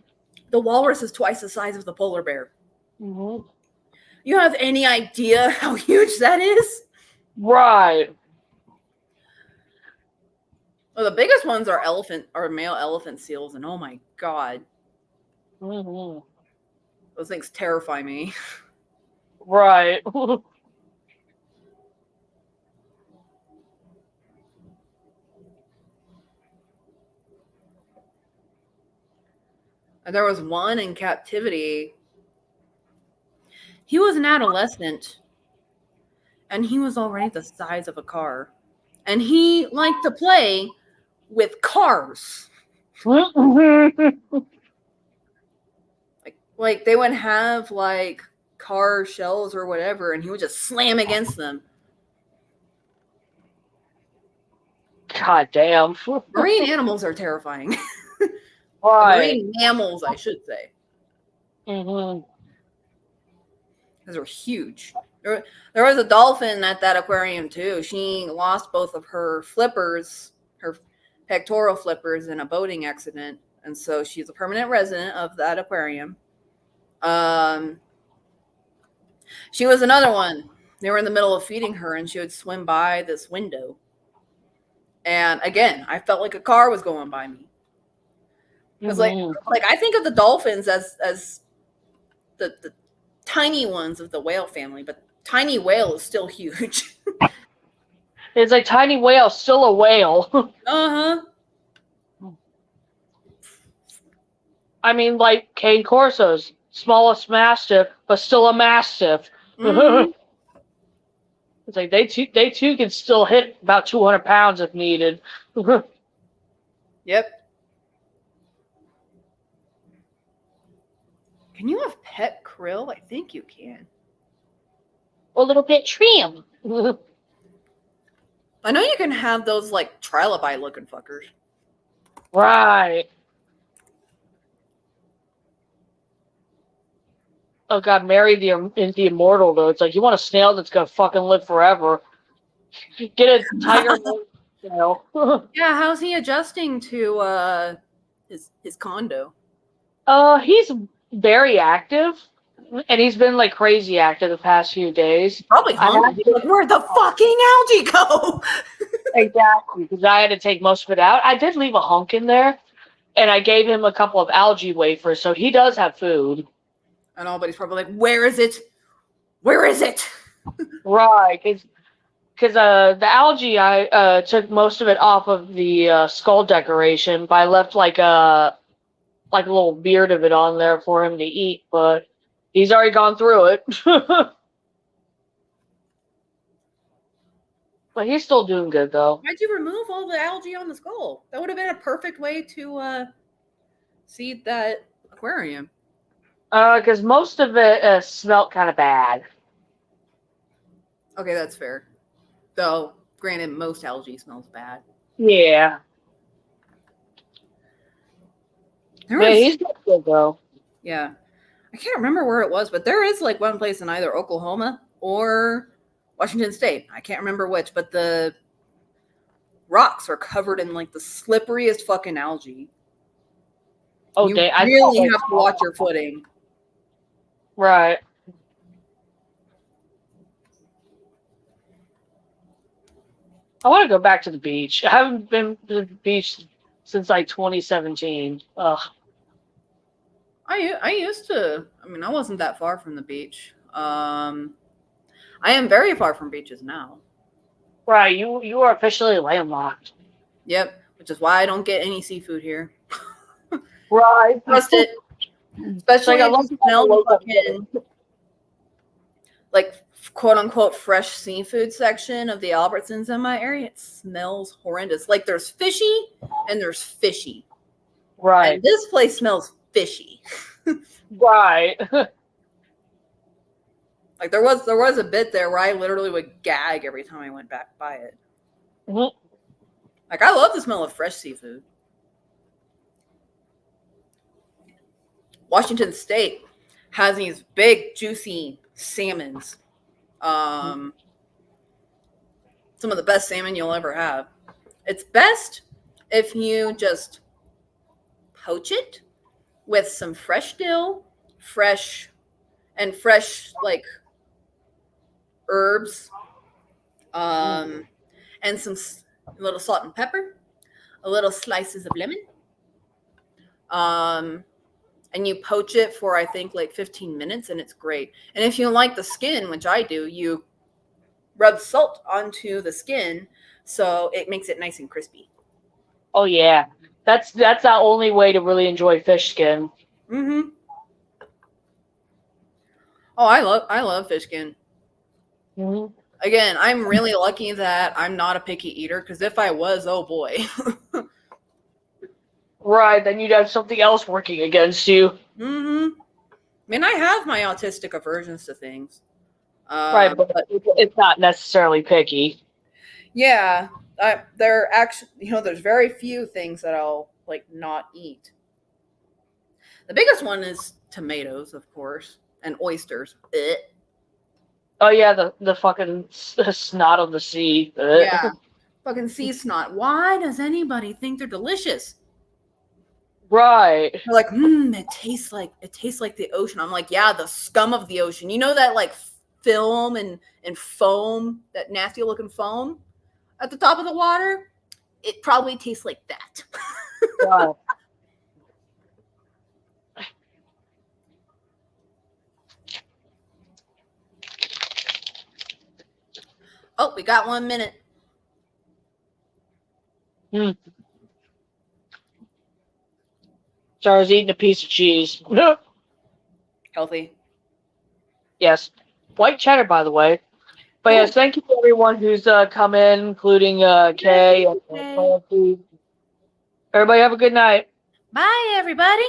The walrus is twice the size of the polar bear. Mm-hmm. You have any idea how huge that is? Right. Well, the biggest ones are male elephant seals, and oh my god. Mm-hmm. Those things terrify me. Right. And there was one in captivity. He was an adolescent, and he was already the size of a car. And he liked to play with cars. Like they would have like car shells or whatever, and he would just slam against them. God damn. Marine animals are terrifying. Right. Marine mammals, I should say. Mm-hmm. Because they're huge. There was a dolphin at that aquarium too. She lost both of her flippers, her pectoral flippers, in a boating accident, and so she's a permanent resident of that aquarium. She was another one. They were in the middle of feeding her, and she would swim by this window. And again, I felt like a car was going by me. Because like I think of the dolphins as the tiny ones of the whale family, but tiny whale is still huge. It's like tiny whale, still a whale. Uh-huh. I mean, like cane corsos, smallest mastiff, but still a mastiff. Mm-hmm. It's like they too can still hit about 200 pounds if needed. Yep. Can you have pet krill? I think you can. A little bit trim. I know you can have those like trilobite looking fuckers. Right. Oh god, marry the immortal though. It's like you want a snail that's gonna fucking live forever. Get a tiger snail. Yeah, how's he adjusting to his condo? He's very active, and he's been like crazy active the past few days. Probably hungry. Like, where'd the fucking algae go? Exactly, because I had to take most of it out. I did leave a hunk in there, and I gave him a couple of algae wafers, so he does have food. And nobody's probably like, where is it? Where is it? Right, because the algae, I took most of it off of the skull decoration, but I left like a little beard of it on there for him to eat, but he's already gone through it. But he's still doing good, though. Why'd you remove all the algae on the skull? That would have been a perfect way to seed that aquarium. Because most of it smelled kind of bad. Okay, that's fair. Though, granted, most algae smells bad. Yeah. Yeah, he's good, though. Yeah. I can't remember where it was, but there is like one place in either Oklahoma or Washington State. I can't remember which, but the rocks are covered in like the slipperiest fucking algae. Oh, You dang. I really thought, like, have to watch your footing. right. I want to go back to the beach. I haven't been to the beach since like 2017. Ugh. I used to. I mean, I wasn't that far from the beach. I am very far from beaches now. Right, you are officially landlocked. Yep, which is why I don't get any seafood here. Right. Trust it. Especially Like, I if love you smell the local fucking, like, quote unquote fresh seafood section of the Albertsons in my area. It smells horrendous. Like there's fishy and there's fishy. Right. And this place smells fishy. Right. Like there was a bit there where I literally would gag every time I went back by it. Mhm. Like I love the smell of fresh seafood. Washington State has these big juicy salmons. Some of the best salmon you'll ever have. It's best if you just poach it with some fresh dill, fresh like herbs, and some a little salt and pepper, a little slices of lemon, and you poach it for I think like 15 minutes, and it's great. And if you like the skin, which I do, you rub salt onto the skin so it makes it nice and crispy. Oh yeah, that's the only way to really enjoy fish skin. Mm-hmm. Oh, I love fish skin. Mm-hmm. Again, I'm really lucky that I'm not a picky eater, because if I was, oh boy. Right, then you'd have something else working against you. Mm-hmm. I mean, I have my autistic aversions to things. Right, but it's not necessarily picky. Yeah, there actually, there's very few things that I'll like not eat. The biggest one is tomatoes, of course, and oysters. Ugh. Oh yeah, the fucking snot of the sea. Yeah, fucking sea snot. Why does anybody think they're delicious? Right. They're like, it tastes like the ocean. I'm like, yeah, the scum of the ocean. You know that like film and foam, that nasty looking foam at the top of the water? It probably tastes like that. Wow. Oh, we got 1 minute. So I was eating a piece of cheese. Healthy. Yes. White cheddar, by the way. But yes, thank you to everyone who's come in, including Kay and Francie. Everybody have a good night. Bye, everybody.